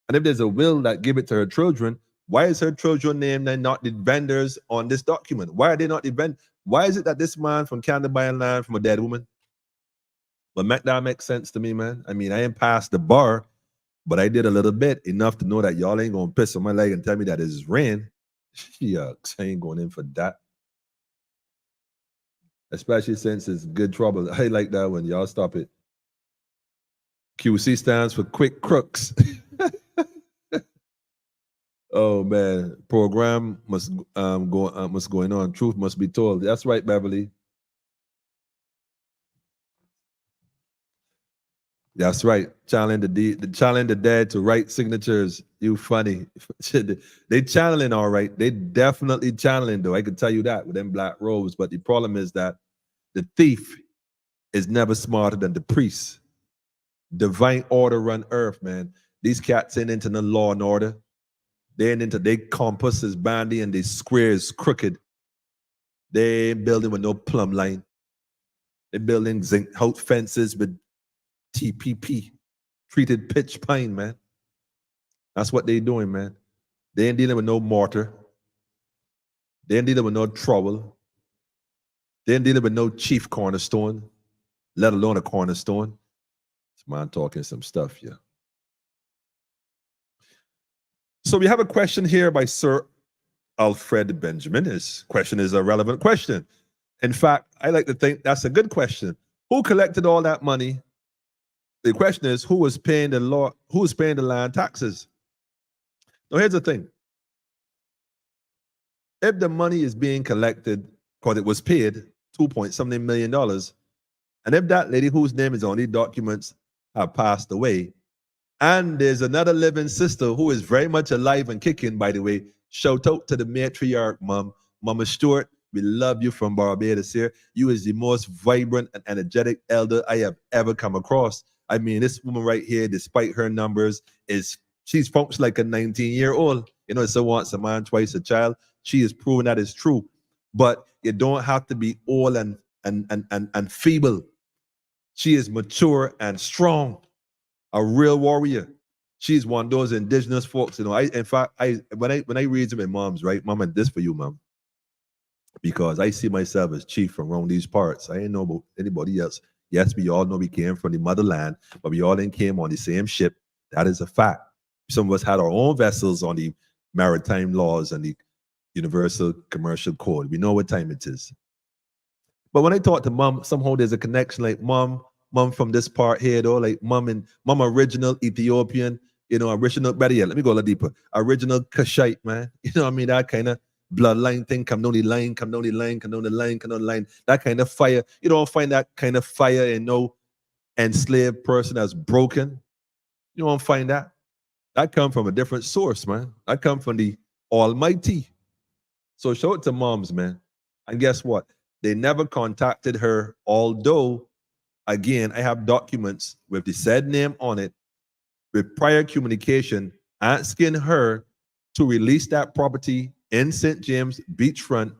And if there's a will that give it to her children, why is her children named and not the vendors on this document? Why are they not the vendors? Why is it that this man from Canada buying land from a dead woman? But that makes sense to me, man. I mean, I ain't past the bar, but I did a little bit, enough to know that y'all ain't gonna piss on my leg and tell me that it's rain. Yucks, I ain't going in for that. Especially since it's good trouble. I like that one. Y'all stop it. QC stands for quick crooks. Oh man, program must going on. Truth must be told. That's right, Beverly. That's right. Challenge the dead to write signatures. You funny. They channeling all right. They definitely channeling though. I can tell you that with them black robes. But the problem is that the thief is never smarter than the priest. Divine order run earth, man. These cats ain't into the law and order. They ain't into their compass is bandy and their square is crooked. They ain't building with no plumb line. They're building zinc house fences with TPP, treated pitch pine, man. That's what they doing, man. They ain't dealing with no mortar. They ain't dealing with no trowel. They ain't dealing with no chief cornerstone, let alone a cornerstone. This man talking some stuff here. So we have a question here by Sir Alfred Benjamin. His question is a relevant question. In fact, I like to think that's a good question. Who collected all that money? The question is, who was paying the law? Who was paying the land taxes? Now, here's the thing. If the money is being collected because it was paid $2.something million, and And if that lady whose name is on these documents have passed away, and there's another living sister who is very much alive and kicking, by the way, shout out to the matriarch, Mama Stewart. We love you from Barbados here. You is the most vibrant and energetic elder I have ever come across. I mean, this woman right here, despite her numbers, she's functions like a 19-year-old. You know, so once a man, twice a child. She is proving that is true. But you don't have to be old and feeble. She is mature and strong, a real warrior. She's one of those indigenous folks. You know, when I read to my moms, right, Mom, and this for you, Mom, because I see myself as chief from around these parts. I ain't know about anybody else. Yes, we all know we came from the motherland, but we all then came on the same ship. That is a fact. Some of us had our own vessels on the maritime laws and the Universal Commercial Code. We know what time it is. But when I talk to Mom, somehow there's a connection, like Mom from this part here, though, like Mom original Ethiopian, you know, original, better yet, let me go a little deeper. Original Kushite, man. You know what I mean? That kind of bloodline thing, come down the line. That kind of fire. You don't find that kind of fire in no enslaved person that's broken. You don't find that. That come from a different source, man. That come from the Almighty. So show it to moms, man. And guess what? They never contacted her, although, again, I have documents with the said name on it, with prior communication, asking her to release that property in St. James beachfront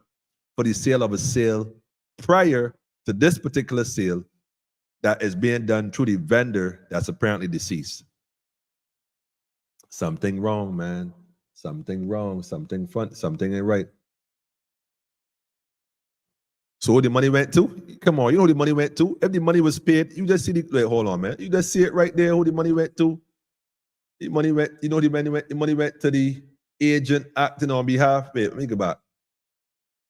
for the sale of a sale prior to this particular sale that is being done through the vendor that's apparently deceased. Something wrong, man. Something wrong. Something ain't right. So who the money went to? Come on, you know who the money went to? If the money was paid, you just see the, wait, hold on, man. You just see it right there, who the money went to. The money went, you know, the money went to the agent acting on behalf, wait, let me go back.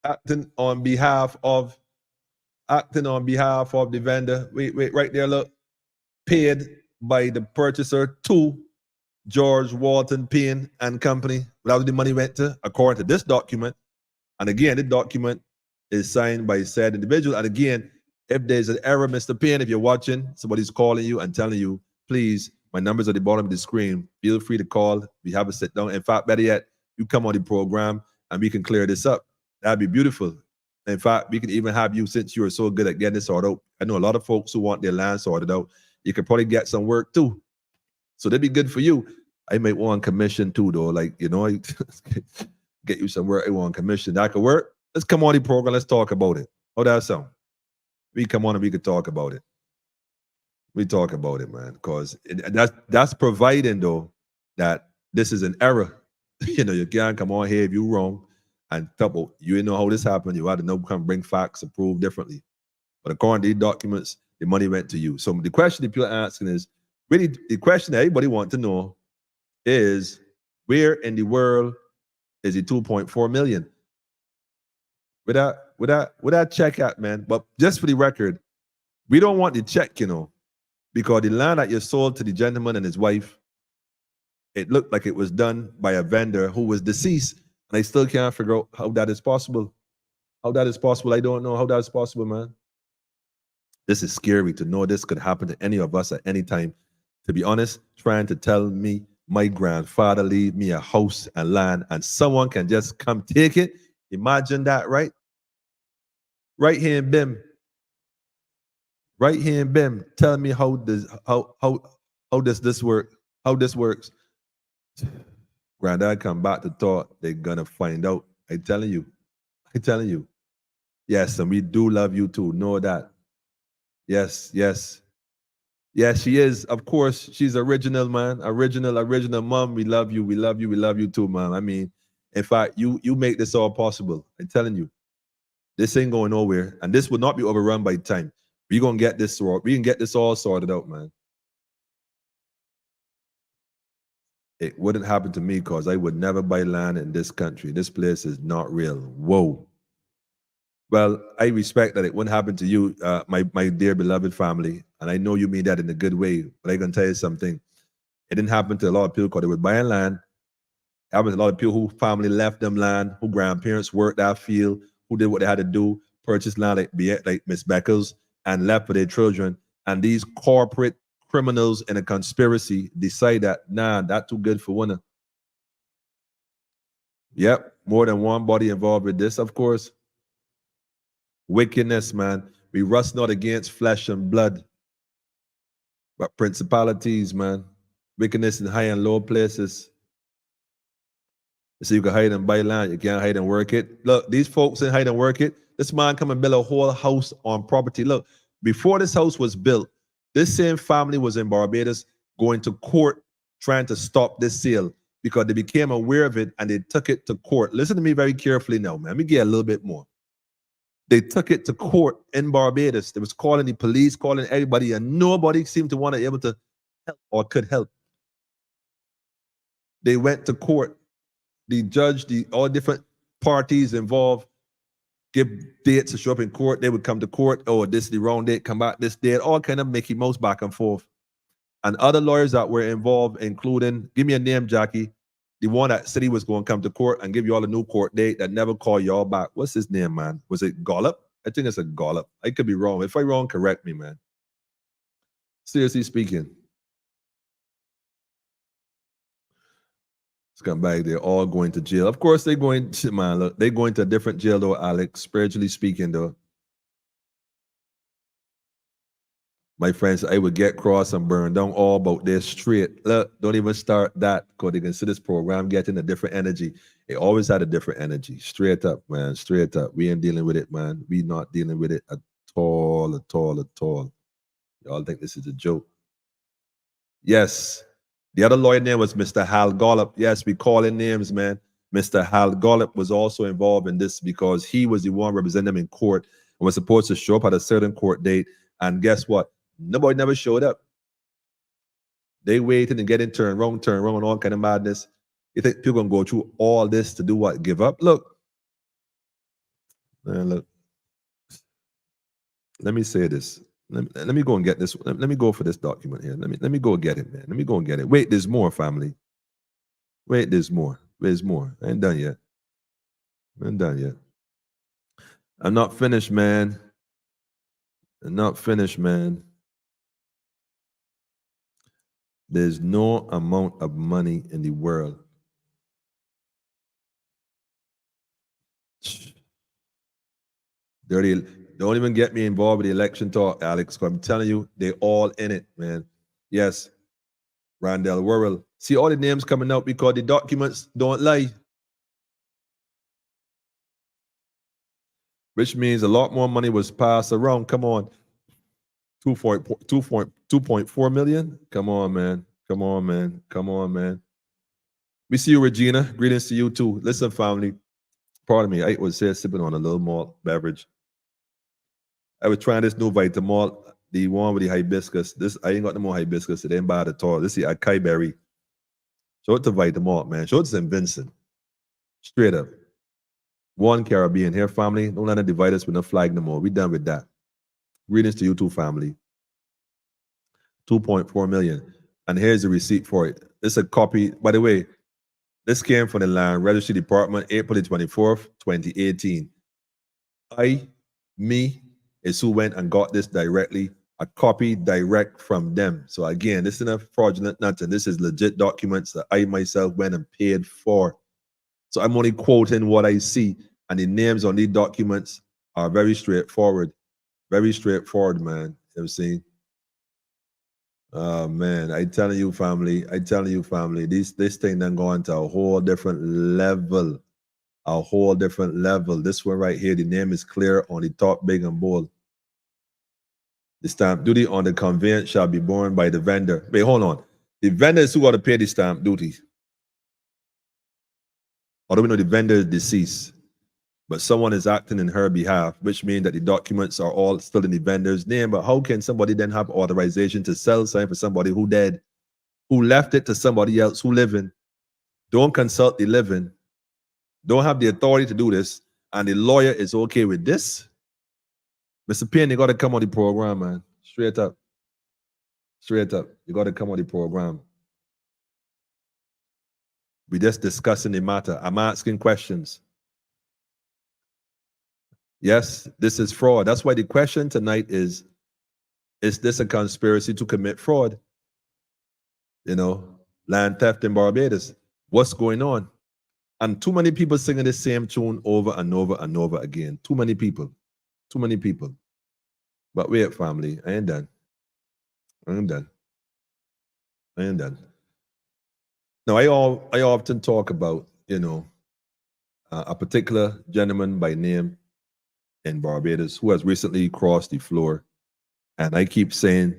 Acting on behalf of the vendor. Wait, right there, look. Paid by the purchaser to George Walton Payne and Company. That was the money went to, according to this document. And again, the document is signed by said individual. And again, if there's an error, Mr. Payne, if you're watching, somebody's calling you and telling you, please, my number's at the bottom of the screen. Feel free to call. We have a sit down. In fact, better yet, you come on the program and we can clear this up. That'd be beautiful. In fact, we can even have you, since you are so good at getting this sorted out. I know a lot of folks who want their land sorted out. You could probably get some work too. So that'd be good for you. I might want commission too, though. Like, you know, get you some work. I want commission. That could work. Let's come on the program. Let's talk about it. How that sound? We come on and we could talk about it. We talk about it, man, because that's providing, though, that this is an error. You know, you can't come on here if you're wrong and double. You didn't know how this happened. You had to know, come bring facts and prove differently. But according to these documents, the money went to you. So the question that people are asking is, really, the question that everybody wants to know is, where in the world is the 2.4 million? With that check at, man. But just for the record, we don't want the check, you know, because the land that you sold to the gentleman and his wife, it looked like it was done by a vendor who was deceased. And I still can't figure out how that is possible. How that is possible, I don't know how that is possible, man. This is scary to know this could happen to any of us at any time. To be honest, trying to tell me my grandfather leave me a house and land and someone can just come take it. Imagine that, right? Right here in BIM. Right here in BIM. Tell me how does this work? How this works. Granddad come back to thought they're gonna find out. I'm telling you. Yes, and we do love you too. Know that. Yes. Yes, she is. Of course, she's original, man. Original mom. We love you too, man. I mean, in fact, you make this all possible. I'm telling you. This ain't going nowhere. And this will not be overrun by time. We're gonna get this sorted. We can get this all sorted out, man. It wouldn't happen to me because I would never buy land in this country. This place is not real. Whoa. Well, I respect that it wouldn't happen to you, my dear beloved family. And I know you mean that in a good way. But I'm going to tell you something. It didn't happen to a lot of people because they were buying land. It happened to a lot of people who family left them land, who grandparents worked that field, who did what they had to do, purchased land like Miss Beckles, and left for their children. And these corporate criminals in a conspiracy decide that, nah, that's too good for one. Yep, more than one body involved with this, of course. Wickedness, man. We rust not against flesh and blood, but principalities, man. Wickedness in high and low places. So you can hide and buy land, you can't hide and work it. Look, these folks in hide and work it. This man come and build a whole house on property. Look, before this house was built, this same family was in Barbados going to court trying to stop this sale because they became aware of it and they took it to court. Listen to me very carefully now, man. Let me get a little bit more. They took it to court in Barbados. They was calling the police, calling everybody, and nobody seemed to want to be able to help or could help. They went to court. The judge, all different parties involved, give dates to show up in court. They would come to court. Oh, this is the wrong date. Come back this date. All kind of Mickey Mouse back and forth. And other lawyers that were involved, including, give me a name, Jackie, the one that said he was going to come to court and give you all a new court date that never called y'all back. What's his name, man? Was it Gollop? I think it's a Gollop. I could be wrong. If I'm wrong, correct me, man. Seriously speaking. Come back, they're all going to jail. Of course, they're going to, man, look, they're going to a different jail though, Alex, spiritually speaking though. My friends, I would get cross and burned down all about this straight. Look, don't even start that because they can see this program getting a different energy. It always had a different energy. Straight up, man, straight up. We ain't dealing with it, man. We not dealing with it at all, at all, at all. Y'all think this is a joke. Yes. The other lawyer name was Mr. Hal Gollop. Yes, we call in names, man. Mr. Hal Gollop was also involved in this because he was the one representing them in court and was supposed to show up at a certain court date. And guess what? Nobody never showed up. They waited and getting turned wrong, all kind of madness. You think people gonna go through all this to do what? Give up? Look. Man, look. Let me say this. Let me go and get this. Let me go for this document here. Let me go get it, man. Let me go and get it. Wait, there's more, family. Wait, there's more. There's more. I ain't done yet. I ain't done yet. I'm not finished, man. I'm not finished, man. There's no amount of money in the world. Dirty. Don't even get me involved with the election talk, Alex, because I'm telling you, they're all in it, man. Yes. Randall Worrell. See all the names coming out because the documents don't lie. Which means a lot more money was passed around. Come on. 2.4 million? Come on, man. Come on, man. Come on, man. We see you, Regina. Greetings to you, too. Listen, family. Pardon me. I was here sipping on a little malt beverage. I was trying this new Vitamalt, the one with the hibiscus. This I ain't got no more hibiscus. It ain't bad at all. This is the acai berry. Show it to Vitamalt, man. Show it to St. Vincent. Straight up. One Caribbean here, family. Don't let it divide us with no flag no more. We done with that. Greetings to you too, family. 2.4 million. And here's the receipt for it. This is a copy. By the way, this came from the Land Registry Department, April 24th, 2018. Me, is who went and got this directly, a copy direct from them. So again, this isn't a fraudulent nothing. This is legit documents that I myself went and paid for. So I'm only quoting what I see, and the names on these documents are very straightforward. Very straightforward, man. You know what I'm saying? Oh man, I telling you, family, this thing done gone to a whole different level. A whole different level. This one right here, the name is clear on the top, big and bold. The stamp duty on the conveyance shall be borne by the vendor. Wait, hold on. The vendor is who got to pay the stamp duty. Although we know the vendor is deceased, but someone is acting in her behalf, which means that the documents are all still in the vendor's name. But how can somebody then have authorization to sell something for somebody who dead, who left it to somebody else who living? Don't consult the living. Don't have the authority to do this, and the lawyer is okay with this. Mr. Payne, you got to come on the program, man. Straight up. Straight up. You got to come on the program. We're just discussing the matter. I'm asking questions. Yes, this is fraud. That's why the question tonight is, Is this a conspiracy to commit fraud? You know, land theft in Barbados. What's going on? And too many people singing the same tune over and over and over again. Too many people. Too many people. But wait, family, I ain't done. I ain't done. I ain't done. Now, I often talk about, you know, a particular gentleman by name in Barbados who has recently crossed the floor. And I keep saying,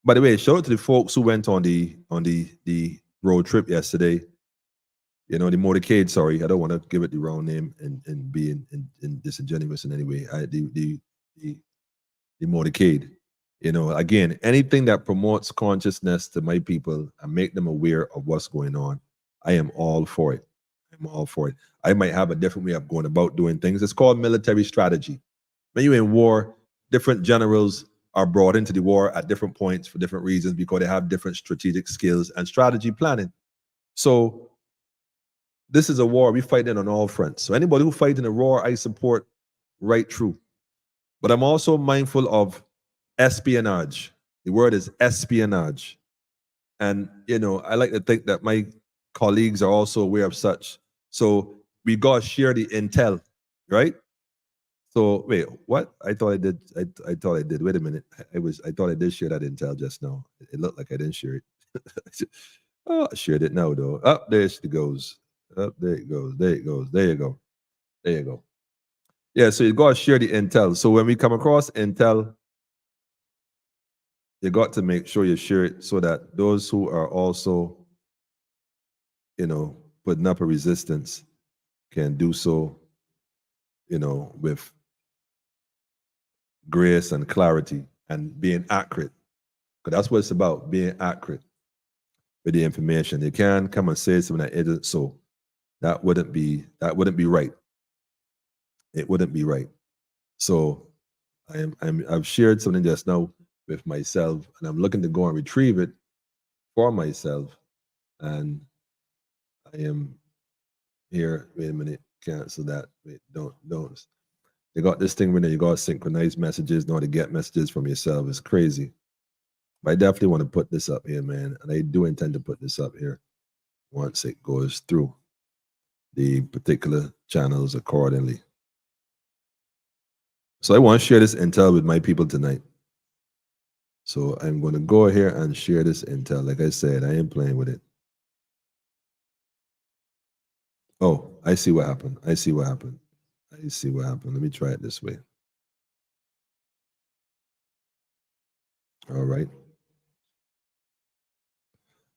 by the way, shout out to the folks who went on the road trip yesterday. You know, the motorcade, sorry, I don't want to give it the wrong name and be in disingenuous in any way. The motorcade. You know, again, anything that promotes consciousness to my people and make them aware of what's going on, I am all for it. I'm all for it. I might have a different way of going about doing things. It's called military strategy. When you're in war, different generals are brought into the war at different points for different reasons because they have different strategic skills and strategy planning. So this is a war. We fight it on all fronts. So anybody who fights in a war, I support right through. But I'm also mindful of espionage. The word is espionage. And, you know, I like to think that my colleagues are also aware of such. So we got to share the intel, right? So wait, what? I thought I did. I thought I did. Wait a minute. I thought I did share that intel just now. It looked like I didn't share it. Oh, I shared it now though. Up there it goes. Up there it goes. There it goes. There you go. There you go. Yeah, so you got to share the intel. So when we come across intel, you got to make sure you share it so that those who are also, you know, putting up a resistance can do so, you know, with grace and clarity and being accurate. Because that's what it's about, being accurate with the information. You can't come and say something that isn't so. That wouldn't be right. It wouldn't be right. So I've shared something just now with myself, and I'm looking to go and retrieve it for myself. And I am here. Wait a minute, cancel that. Wait, don't. You got this thing where you got to synchronize messages, know how to get messages from yourself. It's crazy. But I definitely want to put this up here, man. And I do intend to put this up here once it goes through the particular channels accordingly. So I want to share this intel with my people tonight. So I'm going to go here and share this intel. Like I said, I ain't playing with it. Oh, I see what happened. I see what happened. I see what happened. Let me try it this way. All right.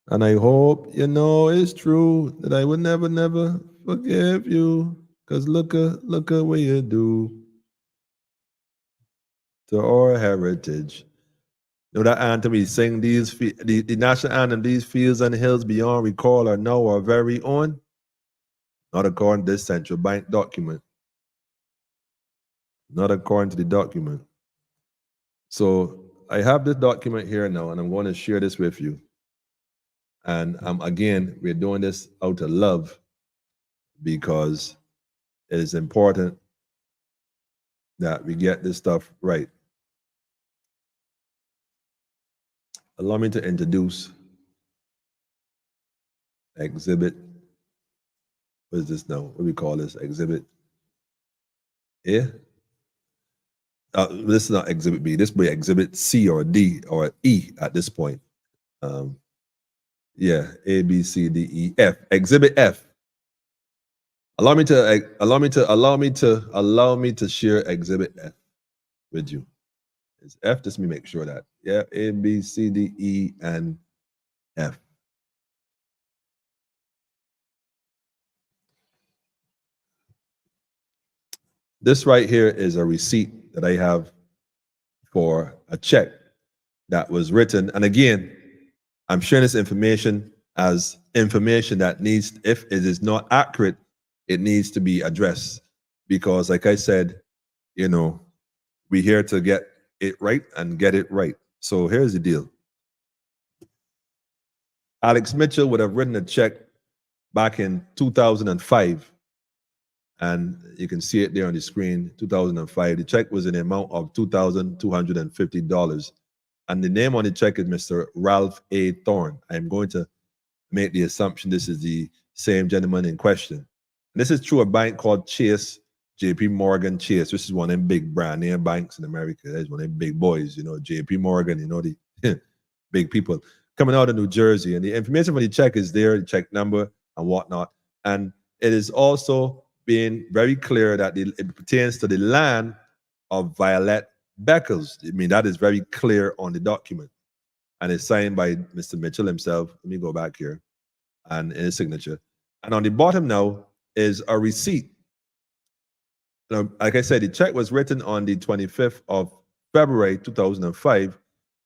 And I hope you know it's true that I would never, never forgive you. Because look at what you do to our heritage. You know that anthem we sing, the national anthem, these fields and hills beyond recall are now our very own, not according to this central bank document. Not according to the document. So I have this document here now, and I'm going to share this with you. And again, we're doing this out of love because it is important that we get this stuff right. Allow me to introduce exhibit. What is this now? What do we call this? Exhibit A? This is not exhibit B. This will be exhibit C or D or E at this point. Yeah, A, B, C, D, E, F. Exhibit F. Allow me to share exhibit F with you. It's F, just me make sure that. Yeah, A, B, C, D, E, and F. This right here is a receipt that I have for a check that was written. And again, I'm sharing this information as information that needs, if it is not accurate, it needs to be addressed. Because like I said, you know, we're here to get it right and get it right. So here's the deal. Alex Mitchell would have written a check back in 2005. And you can see it there on the screen, 2005. The check was in the amount of $2,250. And the name on the check is Mr. Ralph A. Thorne. I'm going to make the assumption this is the same gentleman in question. And this is through a bank called Chase, JP Morgan Chase. This is one of them big brand name banks in America. That's one of them big boys, you know, JP Morgan, you know, the big people coming out of New Jersey. And the information for the check is there, the check number and whatnot. And it is also being very clear that it pertains to the land of Violet Beckles. I mean, that is very clear on the document. And it's signed by Mr. Mitchell himself. Let me go back here. And in his signature. And on the bottom now is a receipt. Now, like I said, the check was written on the 25th of February, 2005.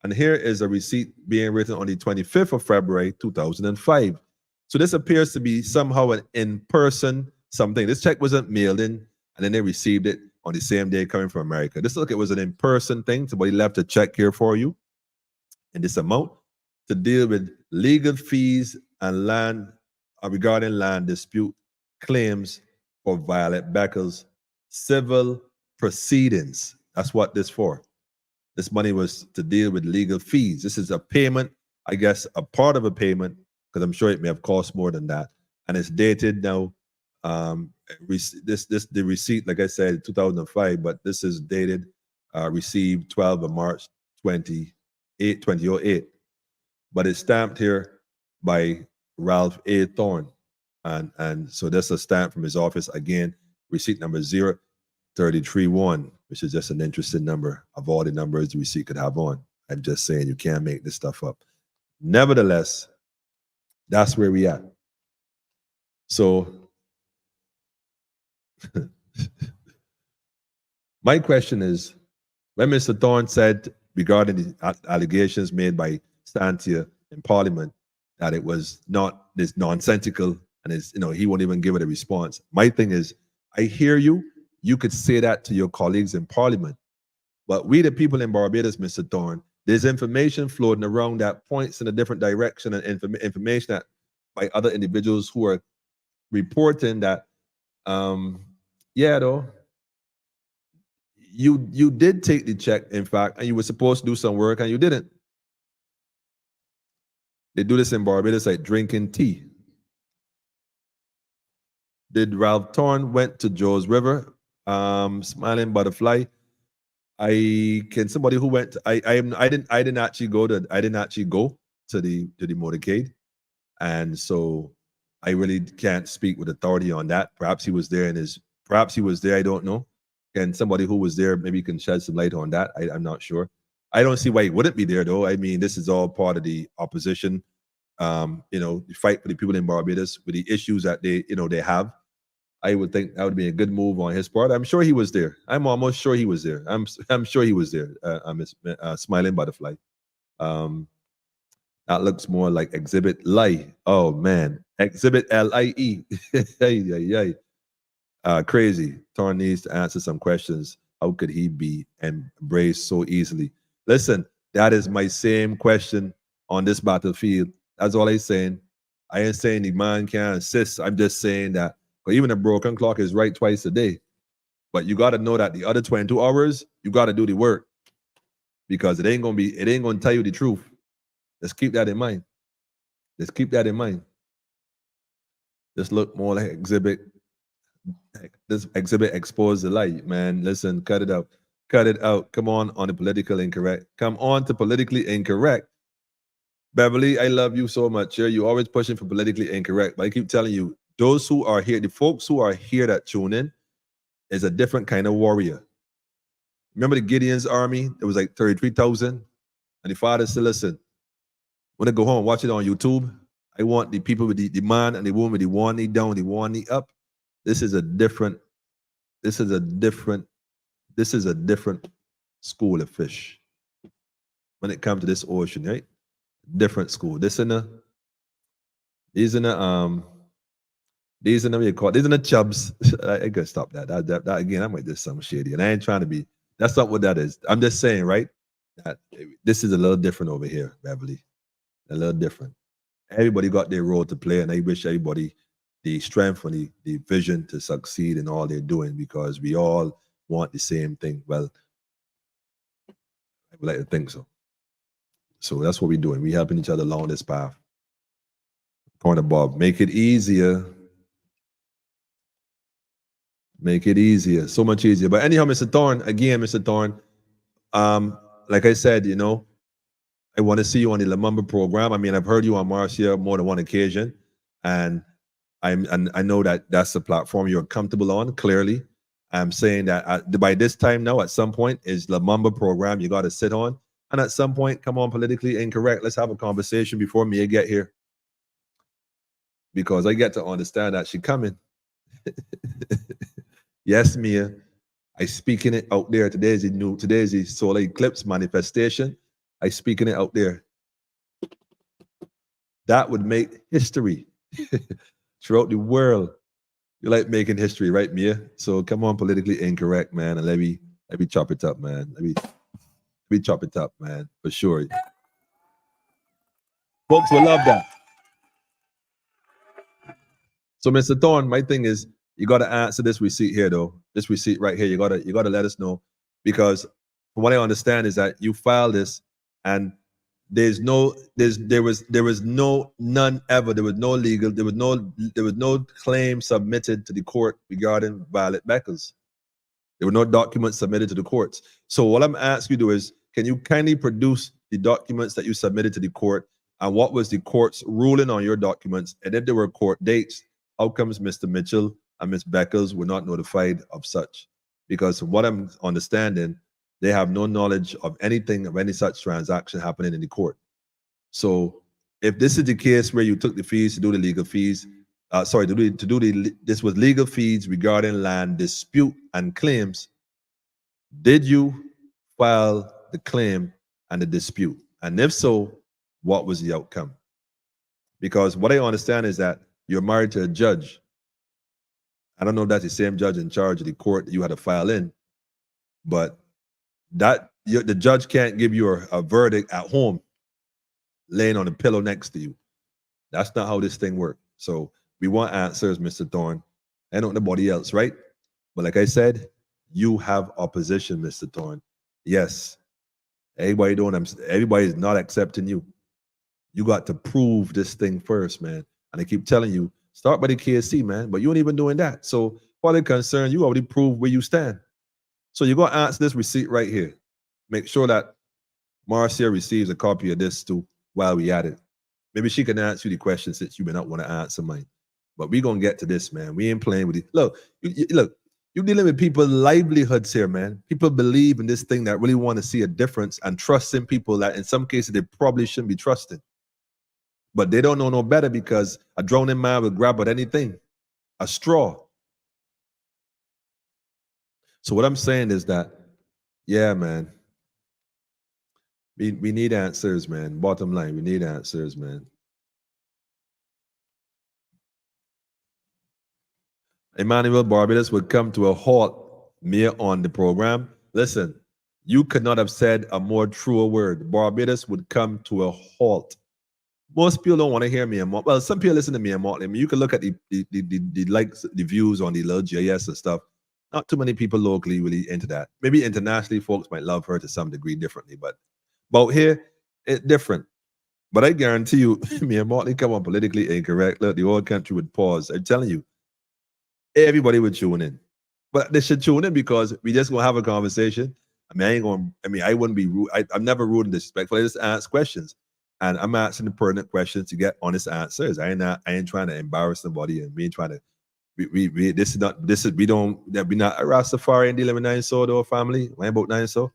And here is a receipt being written on the 25th of February, 2005. So this appears to be somehow an in-person something. This check wasn't mailed in, and then they received it on the same day coming from America. This look, it was an in-person thing. Somebody left a check here for you in this amount to deal with legal fees and land regarding land dispute claims for Violet Beckles' civil proceedings. That's what this for. This money was to deal with legal fees. This is a payment, I guess, a part of a payment, because I'm sure it may have cost more than that. And it's dated now. The receipt, like I said, 2005, but this is dated, received 12 of March 2008. But it's stamped here by Ralph A. Thorne. And so that's a stamp from his office. Again, receipt number 0331, which is just an interesting number of all the numbers the receipt could have on. I'm just saying you can't make this stuff up. Nevertheless, that's where we at. So my question is, when Mr. Thorne said regarding the allegations made by Stantia in Parliament that it was not this nonsensical and it's, you know, he won't even give it a response. My thing is, I hear you. You could say that to your colleagues in Parliament. But we, the people in Barbados, Mr. Thorne, there's information floating around that points in a different direction, and information that by other individuals who are reporting that, yeah, though, you did take the check, in fact, and you were supposed to do some work and you didn't. They do this in Barbados, like drinking tea. Did Ralph Thorne went to Joe's River, Smiling Butterfly? Somebody who went to, I didn't actually go to the motorcade, and so I really can't speak with authority on that. Perhaps he was there I don't know. And somebody who was there maybe can shed some light on that. I'm not sure. I don't see why he wouldn't be there though. I mean, this is all part of the opposition. The fight for the people in Barbados with the issues that they have. I would think that would be a good move on his part. I'm sure he was there. I'm almost sure he was there. I'm sure he was there. Smiling Butterfly. That looks more like Exhibit Lie. Oh man, Exhibit LIE. Crazy. Thorne needs to answer some questions. How could he be embraced so easily? Listen, that is my same question on this battlefield. That's all I'm saying. I ain't saying the man can't assist. I'm just saying that even a broken clock is right twice a day. But you got to know that the other 22 hours, you got to do the work, because it ain't going to tell you the truth. Let's keep that in mind. Let's keep that in mind. This look more like exhibit. This exhibit exposed the light, man. Listen, cut it out. Cut it out. Come on the political incorrect. Come on to politically incorrect. Beverly, I love you so much. You're always pushing for politically incorrect. But I keep telling you, those who are here, the folks who are here that tune in, is a different kind of warrior. Remember the Gideon's army? It was like 33,000. And the father said, listen, when I go home, watch it on YouTube. I want the people with the man and the woman with the one knee down, the one knee up. This is a different school of fish. When it comes to this ocean, right? Different school. These are the chubs. I gotta stop that. That again, I might do something shady. And I ain't trying to be, that's not what that is. I'm just saying, right? That this is a little different over here, Beverly. A little different. Everybody got their role to play, and I wish everybody the strength and the vision to succeed in all they're doing, because we all want the same thing. Well, I would like to think so. So that's what we're doing. We're helping each other along this path. Corner Bob, make it easier. Make it easier, so much easier. But anyhow, Mr. Thorne, again, Mr. Thorne, like I said, you know, I want to see you on the Lumumba program. I mean, I've heard you on Marcia more than one occasion, and I know that that's the platform you're comfortable on. Clearly, I'm saying that by this time now, at some point, is Lumumba program you got to sit on, and at some point, come on, politically incorrect. Let's have a conversation before Mia get here, because I get to understand that she coming. Yes, Mia, I speaking it out there. Today's the solar eclipse manifestation. I speaking it out there. That would make history throughout the world. You like making history, right, Mia? So come on, politically incorrect, man, and let me chop it up, man. Let me chop it up, man, for sure. Folks will love that. So, Mr. Thorne, my thing is, you got to answer this receipt here, though. This receipt right here, you gotta let us know, because from what I understand is that you filed this, and there was no claim submitted to the court regarding Violet Beckles. There were no documents submitted to the courts. So what I'm asking you to do is, can you kindly produce the documents that you submitted to the court, and what was the court's ruling on your documents, and if there were court dates, how comes Mr. Mitchell and Ms. Beckles were not notified of such? Because from what I'm understanding, they have no knowledge of anything, of any such transaction happening in the court. So if this is the case where you took the fees to do the legal fees, this was legal fees regarding land dispute and claims, did you file the claim and the dispute? And if so, what was the outcome? Because what I understand is that you're married to a judge. I don't know if that's the same judge in charge of the court that you had to file in, but the judge can't give you a verdict at home, laying on a pillow next to you. That's not how this thing works. So we want answers, Mr. Thorne. I don't know nobody else, right? But like I said, you have opposition, Mr. Thorne. Yes, everybody is not accepting you. You got to prove this thing first, man. And I keep telling you, start by the KSC, man. But you ain't even doing that. So for the concern, you already proved where you stand. So you're going to answer this receipt right here. Make sure that Marcia receives a copy of this too while we at it. Maybe she can answer you the question, since you may not want to answer mine. But we're going to get to this, man. We ain't playing with it. Look, you're dealing with people's livelihoods here, man. People believe in this thing that really want to see a difference and trust in people that in some cases they probably shouldn't be trusted. But they don't know no better, because a drowning man will grab at anything, a straw. So what I'm saying is that, yeah, man, we need answers, man. Bottom line, we need answers, man. Emmanuel, Barbados would come to a halt, Mia, on the program. Listen, you could not have said a more truer word. Barbados would come to a halt. Most people don't want to hear Mia Motley. Well, some people listen to Mia Motley. I mean, you can look at the likes, the views on the little JS and stuff. Not too many people locally really into that. Maybe internationally, folks might love her to some degree differently, but here, it's different. But I guarantee you, Mia Motley come on politically incorrect. Look, the whole country would pause. I'm telling you, everybody would tune in. But they should tune in, because we just gonna have a conversation. I wouldn't be rude. I'm never rude and disrespectful. I just ask questions. And I'm asking the pertinent questions to get honest answers. I ain't trying to embarrass somebody, and we ain't trying to. We're not a Rastafarian dealing with 9 so though, family. Why about 9 so?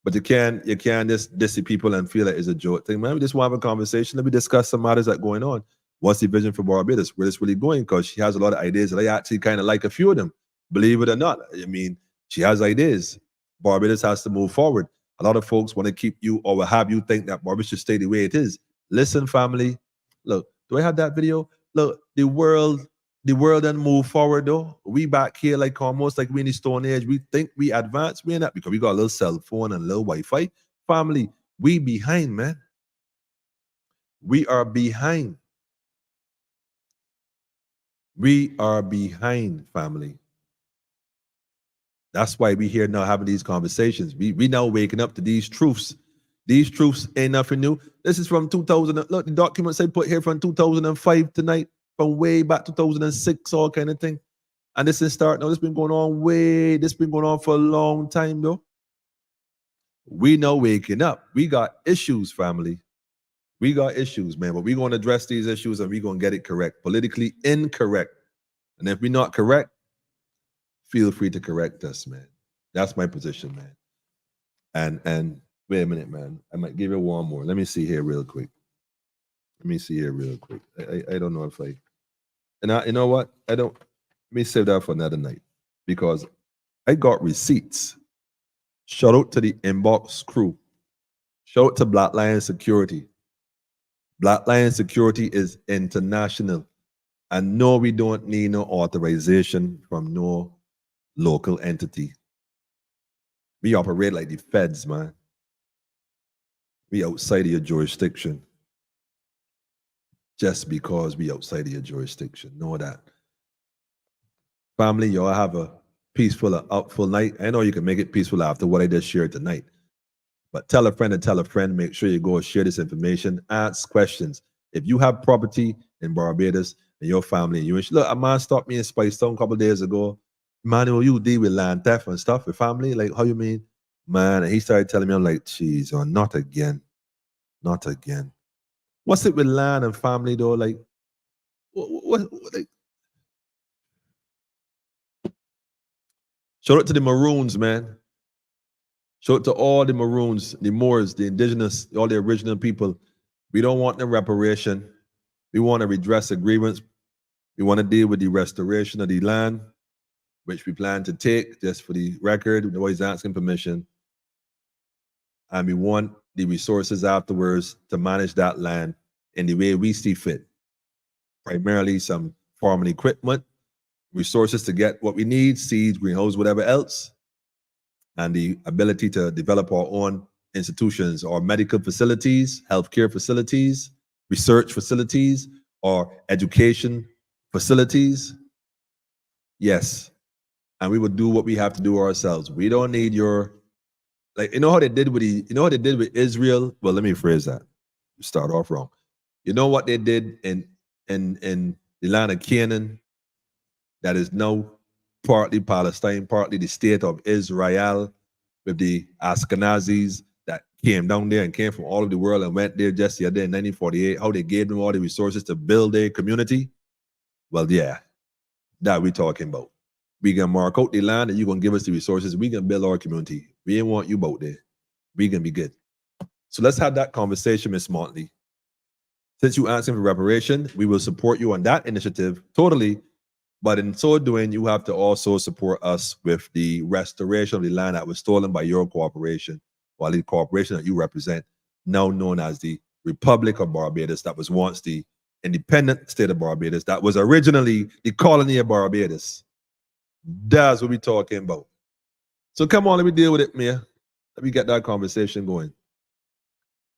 But you can't just diss people and feel like it's a joke thing, man. We just want to have a conversation. Let me discuss some matters that are going on. What's the vision for Barbados? Where it's really going? Because she has a lot of ideas, and I actually kind of like a few of them. Believe it or not, I mean, she has ideas. Barbados has to move forward. A lot of folks want to keep you, or will have you think that Barbados should stay the way it is. Listen, family. Look, do I have that video? Look, the world and move forward though. We back here like almost like we in the Stone Age. We think we advanced. We ain't that, because we got a little cell phone and a little Wi-Fi. Family, we behind, man. We are behind. We are behind, family. That's why we here now having these conversations. We now waking up to these truths. These truths ain't nothing new. This is from 2000. Look, the documents I put here from 2005 tonight, from way back 2006, all kind of thing. And this is start now. This been going on this been going on for a long time, though. We know waking up. We got issues, family. We got issues, man. But we're going to address these issues and we're going to get it correct. Politically incorrect. And if we're not correct, feel free to correct us, man. That's my position, man. And wait a minute, man. I might give you one more. Let me see here real quick. I don't know if I, you know what? Let me save that for another night because I got receipts. Shout out to the inbox crew. Shout out to Black Lion Security. Black Lion Security is international. And no, we don't need no authorization from no local entity. We operate like the feds, man. We outside of your jurisdiction. Just because we outside of your jurisdiction. Know that. Family, y'all have a peaceful and upful night. I know you can make it peaceful after what I just shared tonight. But tell a friend and tell a friend. Make sure you go share this information. Ask questions. If you have property in Barbados and your family, and you look, a man stopped me in Spice Town a couple of days ago. Manuel, you deal with land theft and stuff with family? Like, how you mean? Man, and he started telling me, I'm like, geez, oh, not again. Not again. What's it with land and family, though? Like, what like? Shout out to the Maroons, man. Shout out to all the Maroons, the Moors, the indigenous, all the original people. We don't want the reparation. We want to redress a grievance. We want to deal with the restoration of the land, which we plan to take, just for the record, we're always asking permission. And we want the resources afterwards to manage that land in the way we see fit. Primarily some farming equipment, resources to get what we need, seeds, greenhouse, whatever else, and the ability to develop our own institutions or medical facilities, healthcare facilities, research facilities, or education facilities. Yes. And we would do what we have to do ourselves. We don't need your, like, you know how they did with Israel? Well, let me phrase that. Start off wrong. You know what they did in the land of Canaan that is now partly Palestine, partly the state of Israel, with the Ashkenazis that came down there and came from all over the world and went there just the other day in 1948, how they gave them all the resources to build their community? Well, yeah, that we talking about. We can mark out the land and you're going to give us the resources. We can build our community. We ain't want you about there. We can be good. So let's have that conversation, Ms. Montley. Since you're asking for reparation, we will support you on that initiative totally. But in so doing, you have to also support us with the restoration of the land that was stolen by your corporation, or the corporation that you represent, now known as the Republic of Barbados, that was once the independent state of Barbados, that was originally the colony of Barbados. That's what we're talking about. So come on, let me deal with it, Mia. Let me get that conversation going.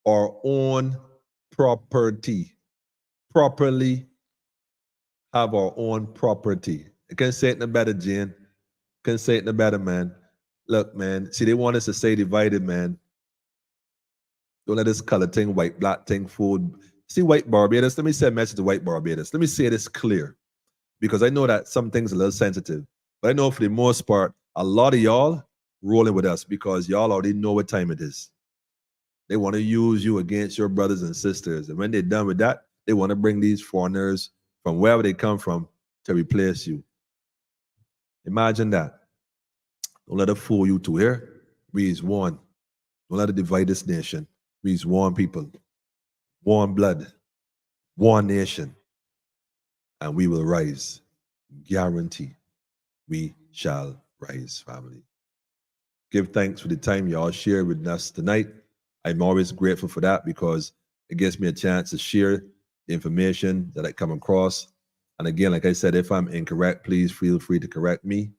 Our own property. Properly have our own property. I can't say it in a better, Jen. Can't say it in a better, man. Look, man. See, they want us to stay divided, man. Don't let this color thing, white, black thing, food. See, white Barbados. Let me say a message to white Barbados. Let me say this clear, because I know that some things are a little sensitive. But I know for the most part, a lot of y'all rolling with us because y'all already know what time it is. They want to use you against your brothers and sisters. And when they're done with that, they want to bring these foreigners from wherever they come from to replace you. Imagine that. Don't let it fool you to here. We is one. Don't let it divide this nation. We is one people, one blood, one nation. And we will rise. Guarantee. We shall rise, family. Give thanks for the time y'all share with us tonight. I'm always grateful for that because it gives me a chance to share the information that I come across. And again, like I said, if I'm incorrect, please feel free to correct me.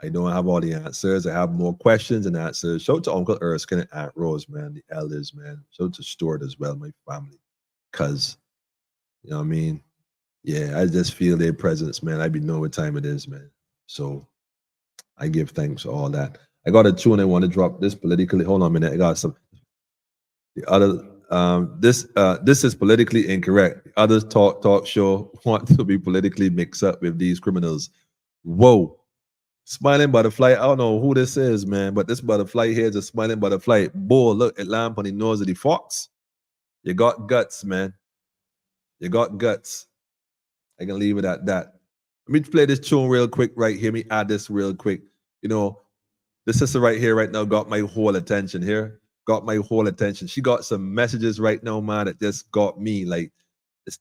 I don't have all the answers. I have more questions and answers. Shout out to Uncle Erskine and Aunt Rose, man, the elders, man. Shout out to Stuart as well, my family. Because, you know what I mean? Yeah, I just feel their presence, man. I be knowing what time it is, man. So I give thanks for all that. I got a tune I want to drop. This politically. Hold on a minute. I got some. The other. This is politically incorrect. The others talk show want to be politically mixed up with these criminals. Whoa. Smiling butterfly. I don't know who this is, man, but this butterfly here is a smiling butterfly. Boy, look at lamp on the nose of the fox. You got guts, man. You got guts. I can leave it at that. Let me play this tune real quick right here. Let me add this real quick. You know, this sister right here, right now, got my whole attention here. Got my whole attention. She got some messages right now, man, that just got me. Like,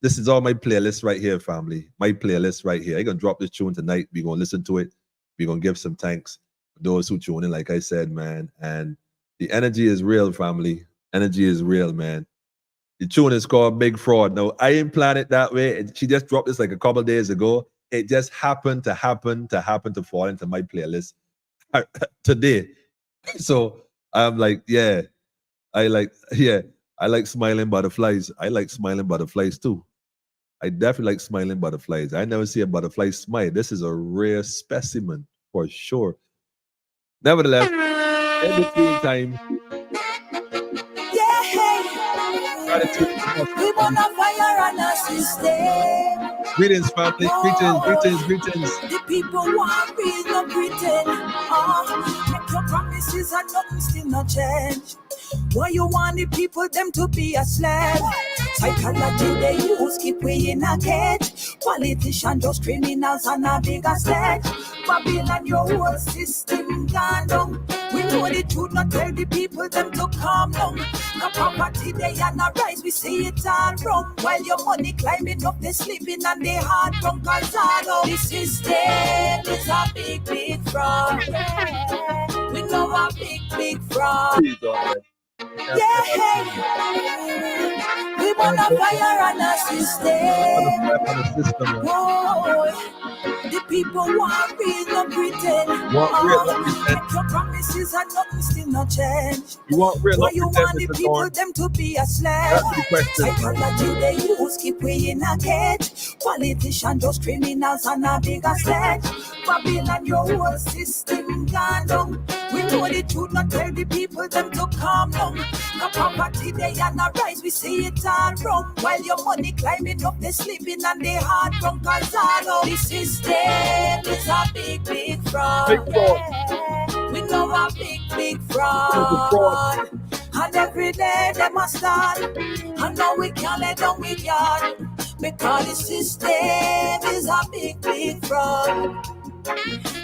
this is all my playlist right here, family. My playlist right here. I'm going to drop this tune tonight. We're going to listen to it. We're going to give some thanks for those who tune in, like I said, man. And the energy is real, family. Energy is real, man. The tune is called Big Fraud. No, I didn't plan it that way. She just dropped this like a couple days ago. It just happened to fall into my playlist today. So I'm like, yeah, I like smiling butterflies. I like smiling butterflies too. I definitely like smiling butterflies. I never see a butterfly smile. This is a rare specimen for sure. Nevertheless, in between time, we wanna fire on our system. Greetings, family. Greetings. The people want real, no pretend. Make your promises and nothing still not change. Why you want the people them to be a slave? Psychology they use keep we in a cage. Politicians just criminals and a bigger sledge. Babylon your whole system gone down. We know the truth, not tell the people them to calm down. No property they and no rise, we see it all wrong. While your money climbing up, they sleeping and they hard drunk cause all the system is a big fraud. We know a big fraud. Yeah, we wanna fire on a system. Whoa. The people want real, no pretend. Make your promises and nothing still not change. Why you want the people them to be a slave? Psychology they use keep we in a cage. Politicians just criminals and a bigger sledge. Babylon your whole system gone down. We know the truth, not tell the people them to calm down. No property they and no rise, we see it all wrong. While your money climbing up, they sleeping and they hard drunk cause all the system is a big fraud. We know a big fraud. And every day they must start. And now we can't let down we yard. Because the system is a big fraud.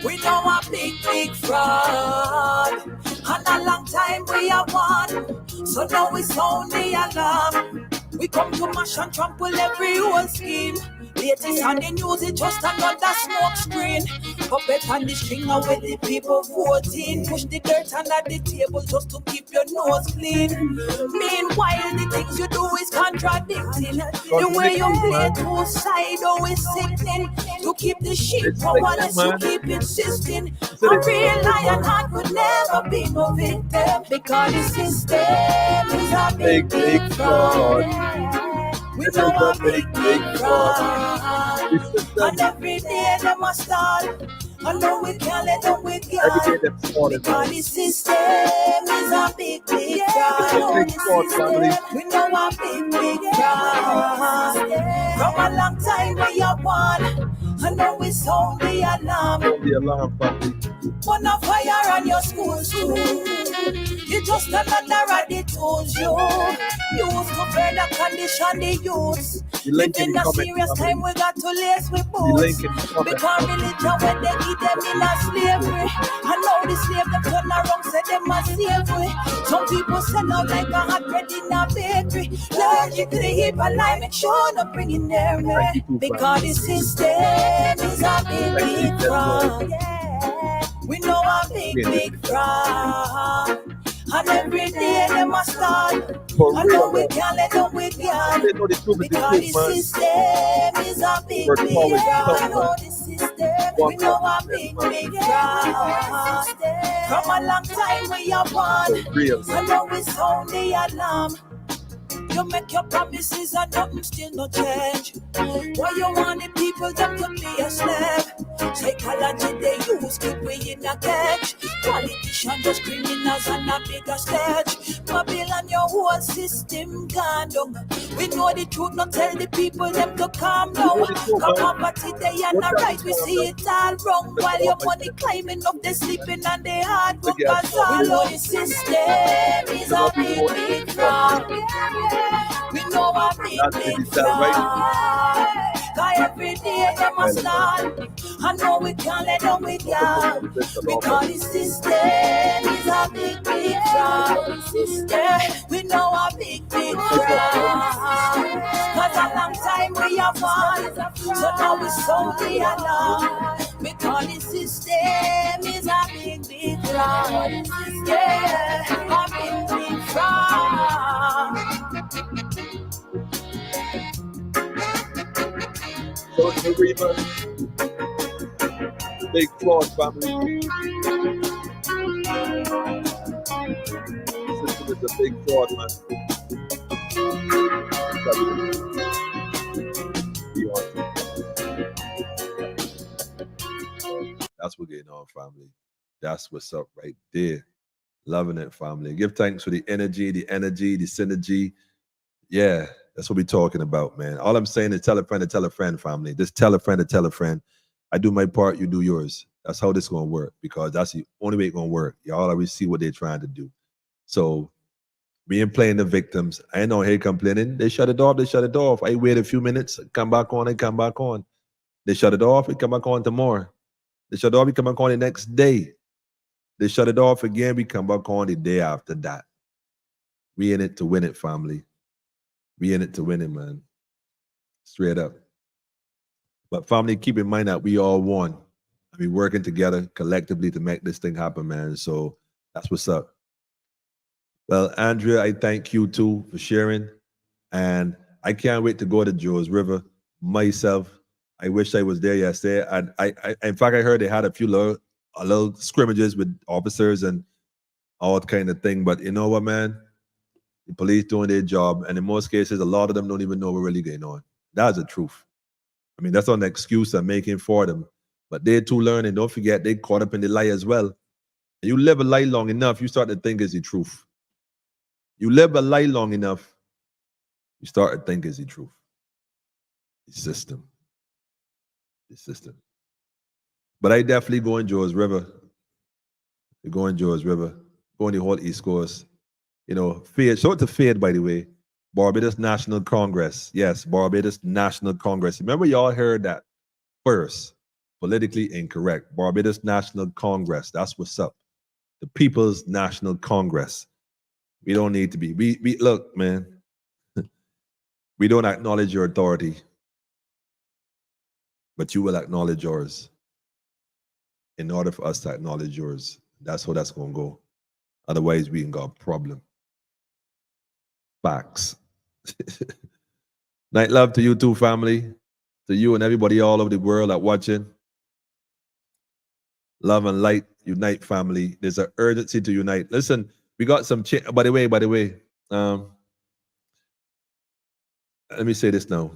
We know a big fraud. And a long time we have won. So now we sound the alarm. We come to mash and trample every whole scheme. Latest on the news, it's just another smoke screen. Puppet on the string with the people voting. Push the dirt under the table just to keep your nose clean. Meanwhile, the things you do is contradicting. The way you play two sides always sickening. To keep the sheep powerless, you keep insisting. A real lion heart would never be no victim. Because the system is a big fraud. We know a big fraud. And every day they must start. And now we can't let them with God. Because the system is a big fraud. We know a big fraud. From a long time we are one. And now we sound the alarm. Wanna fire on your school too. You just another of the tools you use to further condition the youths. Living a serious time we got to lace with boots. Because religion when they give them in a slavery. And now the slave them turn around say them a slavery. Some people sell out like a hot bread in a bakery. Allergic to the heat but I make sure not bring in their way. Because the system is a big fraud. We know a big fraud. And every day they must start. And now we can't let them with God. Because the system is a big fraud. Oh, the system, we know a big fraud. From a long time we are one. And now we sound the alarm. You make your promises and nothing still no change. Why you want the people them to be a slave? Psychology they use keep we in a cage. Politicians just criminals on a bigger stage. Babylon your whole system gone down. We know the truth, not tell the people them to calm down. Cause poverty they are not right, we see it all wrong. While your money climbing up, they sleeping and they hard work. Cause all of the system is a big fraud. We know a big fraud. Cause every day they must start. I know we can't let them we down. Because the system is a big fraud. Yeah, we know a big fraud. Cause a long time we have won. So now we slowly along. Because the system is a big fraud. Yeah, a big fraud. So the Reaper, big fraud family. The system is a big fraud, man. That's what's going on, family. That's what's up right there. Loving it, family. Give thanks for the energy, the synergy. Yeah, that's what we're talking about, man. All I'm saying is tell a friend, family. Just tell a friend to tell a friend. I do my part, you do yours. That's how this is going to work, because that's the only way it's going to work. Y'all always see what they're trying to do. So we ain't playing the victims. I ain't no here complaining. They shut it off. I wait a few minutes, come back on. They shut it off, we come back on tomorrow. They shut it off, we come back on the next day. They shut it off again, we come back on the day after that. We in it to win it, family. We in it to win it, man. Straight up. But family, keep in mind that we all won. I mean, working together collectively to make this thing happen, man. So that's what's up. Well, Andrea, I thank you too for sharing. And I can't wait to go to Joe's River myself. I wish I was there yesterday. And I in fact, I heard they had a few little scrimmages with officers and all kind of thing. But you know what, man? The police doing their job. And in most cases, a lot of them don't even know what's really going on. That's the truth. I mean, that's not an excuse I'm making for them. But they're too learning. Don't forget, they caught up in the lie as well. And you live a lie long enough, you start to think it's the truth. You live a lie long enough, you start to think it's the truth. The system. But I definitely go in Joe's River. Going the whole East Coast. You know, FAID, shout out to FAID, by the way. Barbados National Congress. Yes, Barbados National Congress. Remember, y'all heard that first. Politically incorrect. Barbados National Congress. That's what's up. The People's National Congress. We don't need to be. We look, man. We don't acknowledge your authority, but you will acknowledge yours. In order for us to acknowledge yours, that's how that's gonna go. Otherwise, we ain't got a problem. Facts. Night love to you too, family. To you and everybody all over the world that watching. Love and light, unite, family. There's an urgency to unite. Listen, we got some by the way, let me say this now.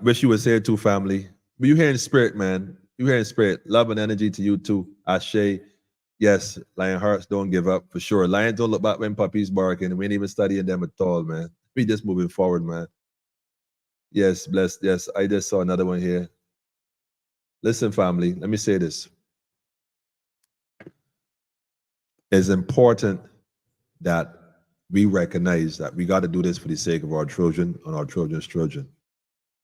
Wish you would say it too, family. But you hear in spirit, man. You hear in spirit. Love and energy to you too. Ashe. Yes, lion hearts don't give up for sure. Lions don't look back when puppies barking. We ain't even studying them at all, man. We just moving forward, man. Yes, blessed. Yes, I just saw another one here. Listen, family, let me say this. It's important that we recognize that we got to do this for the sake of our children and our children's children.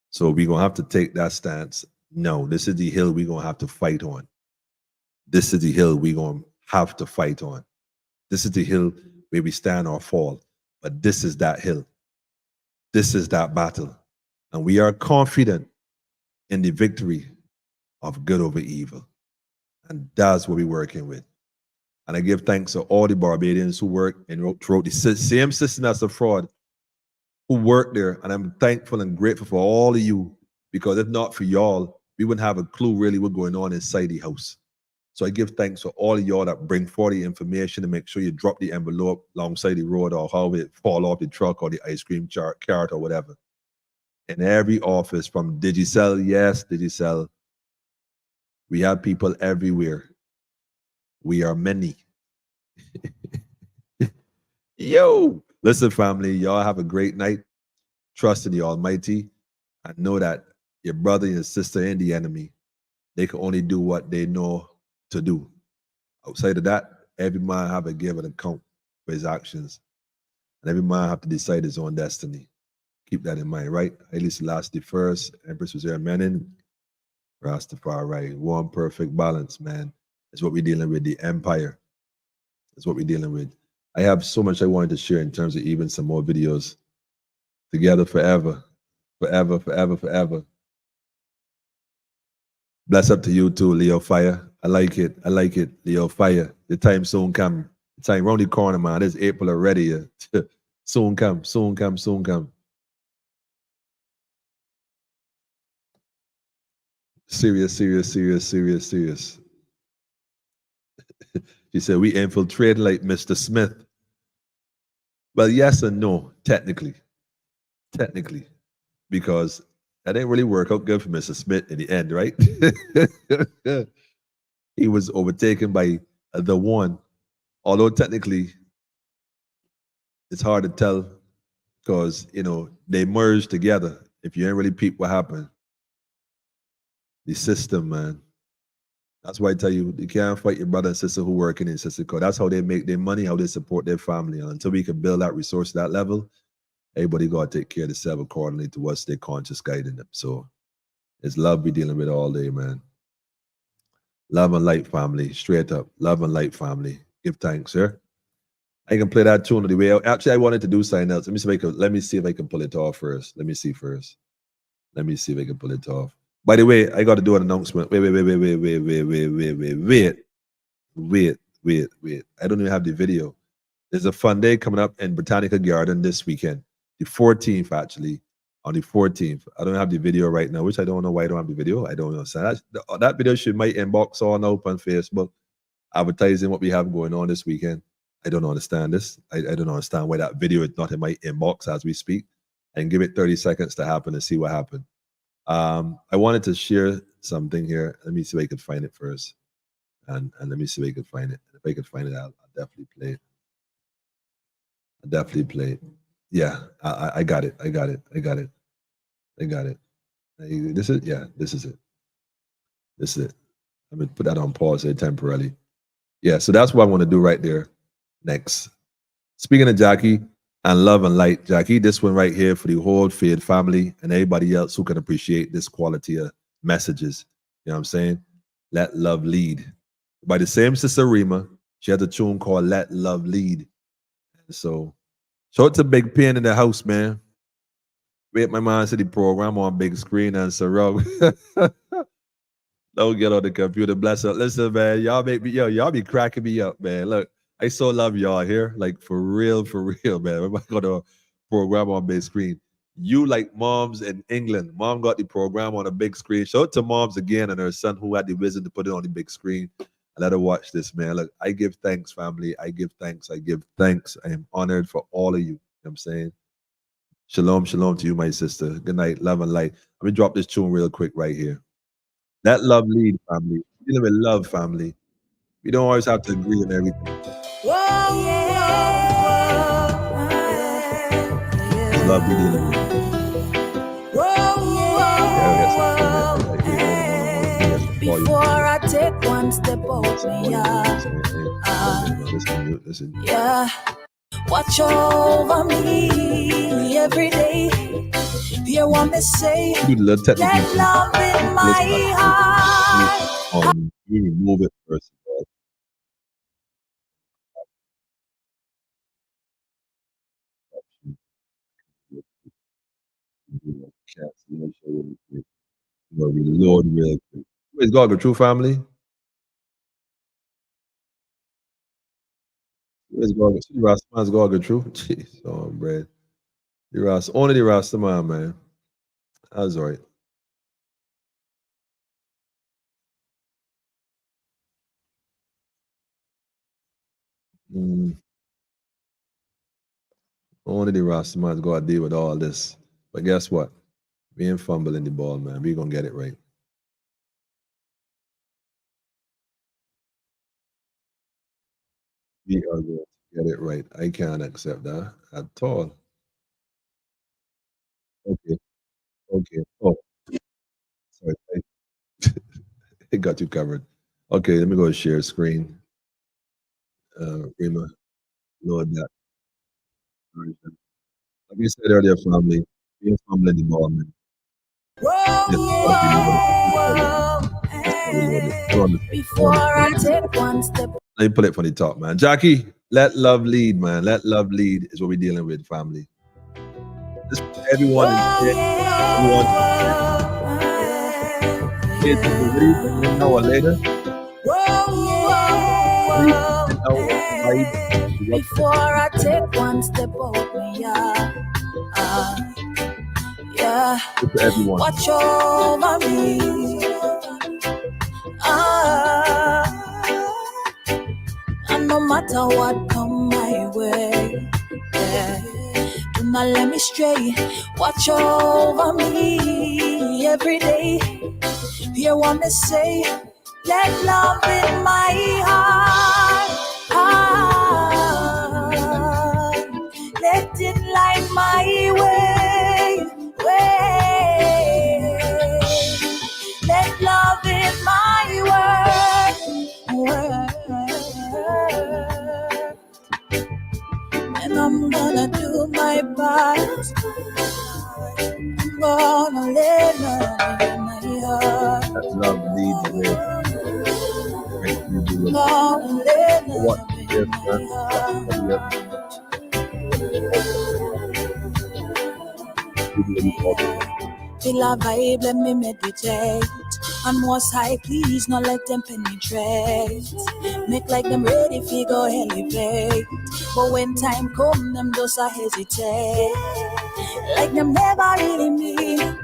So we're going to have to take that stance. No, this is the hill we're going to have to fight on. This is the hill we're going to have to fight on. This is the hill where we stand or fall. But this is that hill. This is that battle. And we are confident in the victory of good over evil. And that's what we're working with. And I give thanks to all the Barbadians who work and throughout the same system as the fraud, who work there. And I'm thankful and grateful for all of you, because if not for y'all, we wouldn't have a clue really what's going on inside the house. So I give thanks for all of y'all that bring forward the information and make sure you drop the envelope alongside the road or how it fall off the truck or the ice cream cart or whatever. In every office from Digicel, yes, Digicel, we have people everywhere. We are many. Yo, listen, family, y'all have a great night. Trust in the Almighty. I know that your brother and your sister ain't the enemy. They can only do what they know to do. Outside of that, every man have a give an account for his actions. And every man have to decide his own destiny. Keep that in mind, right? Haile Selassie first, Empress was there, Menin, Rastafari, one perfect balance, man. That's what we're dealing with, the empire. That's what we're dealing with. I have so much I wanted to share in terms of even some more videos. Together forever, forever, forever, forever. Bless up to you too, Leo Fire. I like it. I like it, Leo Fire. The time soon come. The time round the corner, man. It's April already. Soon come, soon come, soon come. Serious, serious, serious, serious, serious. She said, we infiltrate like Mr. Smith. Well, yes and no, technically. Technically. Because that didn't really work out good for Mr. Smith in the end, right? He was overtaken by the one. Although technically, it's hard to tell because, they merged together. If you ain't really peep what happened, the system, man. That's why I tell you, you can't fight your brother and sister who work in the system because that's how they make their money, how they support their family. And until we can build that resource to that level, everybody got to take care of themselves accordingly to what's their conscious guiding them. So it's love we dealing with all day, man. Love and light, family. Straight up. Love and light, family. Give thanks, sir. I can play that tune of the way. Actually, I wanted to do something else. Let me see if I can pull it off first. Let me see first. Let me see if I can pull it off. By the way, I got to do an announcement. Wait. I don't even have the video. There's a fun day coming up in Botanical Garden this weekend. The 14th, actually. On the 14th. I don't have the video right now, which I don't know why I don't have the video. I don't know. So that video should my inbox on open Facebook, advertising what we have going on this weekend. I don't understand this. I don't understand why that video is not in my inbox as we speak. And give it 30 seconds to happen and see what happened. I wanted to share something here. Let me see if I can find it first. And let me see if I can find it. If I can find it, I'll definitely play it. I'll definitely play it. Yeah, I got it. I got it. This is it. This is it. I'm gonna put that on pause here temporarily. Yeah, so that's what I want to do right there. Next. Speaking of Jackie and love and light, Jackie, this one right here for the whole Fade family and everybody else who can appreciate this quality of messages. You know what I'm saying? Let love lead. By the same sister Rima, she has a tune called Let Love Lead. So shout out to Big Pen in the house, man. Wait, my man said the program on big screen and surround. Don't get on the computer. Bless her. Listen, man, y'all be cracking me up, man. Look, I so love y'all here. Like for real, man. We're going to program on big screen. You like moms in England. Mom got the program on a big screen. Shout out to moms again and her son who had the wisdom to put it on the big screen. And let her watch this, man. Look, I give thanks, family. I give thanks. I am honored for all of you. You know what I'm saying? Shalom, shalom to you, my sister. Good night, love and light. Let me drop this tune real quick right here. Let love lead, family. Dealing with love, family. We don't always have to agree on everything. Whoa, It's love we dealing with. Before I take one step out, listen. Yeah, watch over me every day. You want me say, let love in my heart. We remove it first. Lord real quick. Where's God, the true family? Where's God? The Rastaman's God, the true? Jeez, oh, bread. Only the Rastaman, man. That's all right. Only the Rastaman's got to deal with all this. But guess what? We ain't fumbling the ball, man. We gonna get it right. We are going to get it right. I can't accept that at all. Okay. Okay. Oh, sorry. I got you covered. Okay, let me go share screen. Rima, load that. Like you said earlier, family, we ain't fumbling the ball, man. Yes, gotta be loaded. Just gotta be loaded. Hold on a second. Before I take one step. Let me pull it from the top, man. Jackie, let love lead, man. Let love lead is what we're dealing with, family. Just everyone is there. Everyone is ready an hour later. Before I take one step out, yeah. Everyone. Watch over me. And no matter what come my way, yeah. Do not let me stray. Watch over me every day. Hear what me say. Let love in my heart. Let it light my way. Let love in my word. And I'm gonna do my part. I'm gonna let love in my heart. Let love lead the way. Gonna let What? love in Yes, my man. heart. Feel a vibe, let me meditate. And most high, please, not let them penetrate. Make like them ready, figure elevate. But when time come, them just a hesitate. Like them never really mean it.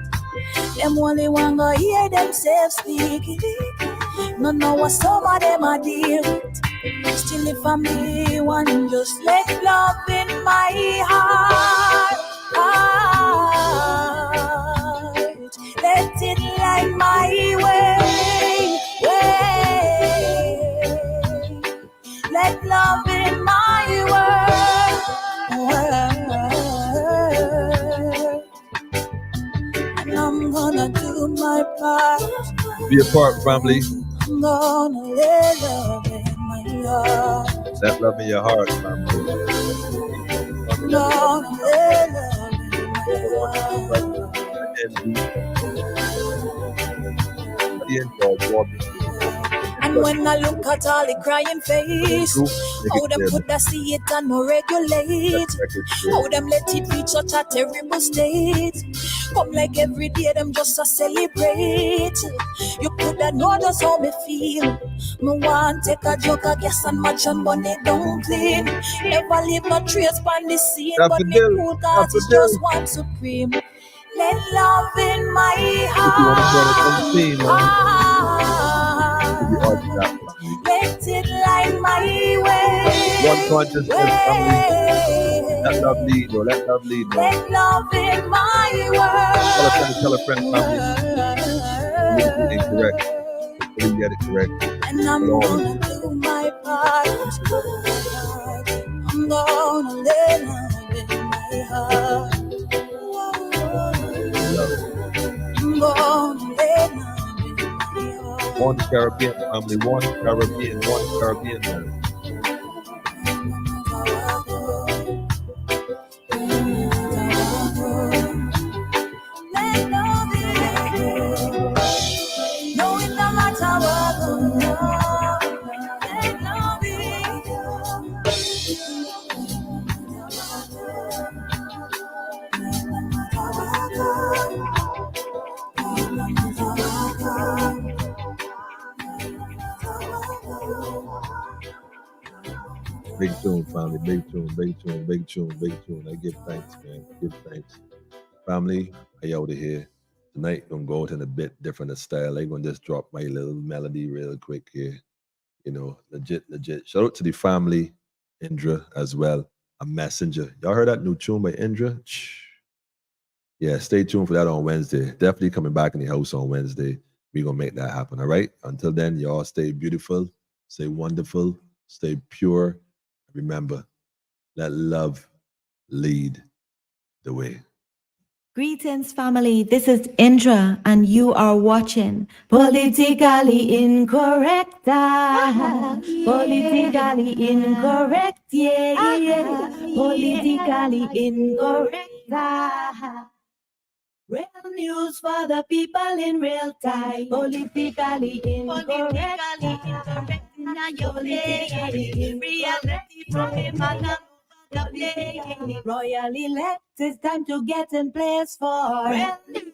Them only want to hear themselves speak. No know what some of them are deal with. Still if I'm me, one just let love in my heart. Let it light my way. Let love in my word. And I'm gonna do my part. Be a part, family. I'm gonna let love in my heart. Let love in your heart, family. I'm gonna let love in my heart. And when I look at all the crying face, how them could I see it and no regulate? How them let it reach such a terrible state? Come like every day them just a celebrate. You coulda know just how me feel. Me want take a joke, I guess, and match and burn it down clean. Never leave no trace on the scene, but me cool cause it's just one supreme. Let love in my heart. Let it light my way. One consciousness, family. Let love lead, though. Let love lead, though. Let love in my word. Tell a friend, family. Get it incorrect. Get it correct. And I'm gonna do my part. I'm gonna let love in my heart. I'm gonna let love in my heart. One Caribbean family, one Caribbean man. Big tune, family. Big tune. I give thanks, man. Give thanks. Family, I out of here. Tonight, gonna go out in a bit different style. I'm gonna just drop my little melody real quick here. You know, legit. Shout out to the family Indra as well, a messenger. Y'all heard that new tune by Indra? Yeah, stay tuned for that on Wednesday. Definitely coming back in the house on Wednesday. We're going to make that happen, all right? Until then, y'all stay beautiful, stay wonderful, stay pure. Remember, let love lead the way. Greetings, family. This is Indra, and you are watching Politically Incorrect. Politically Incorrect, yeah. Politically Incorrect. Real news for the people in real time. Politically incorrect. Reality from a man of the day. Royal elect, it's time to get in place for real news.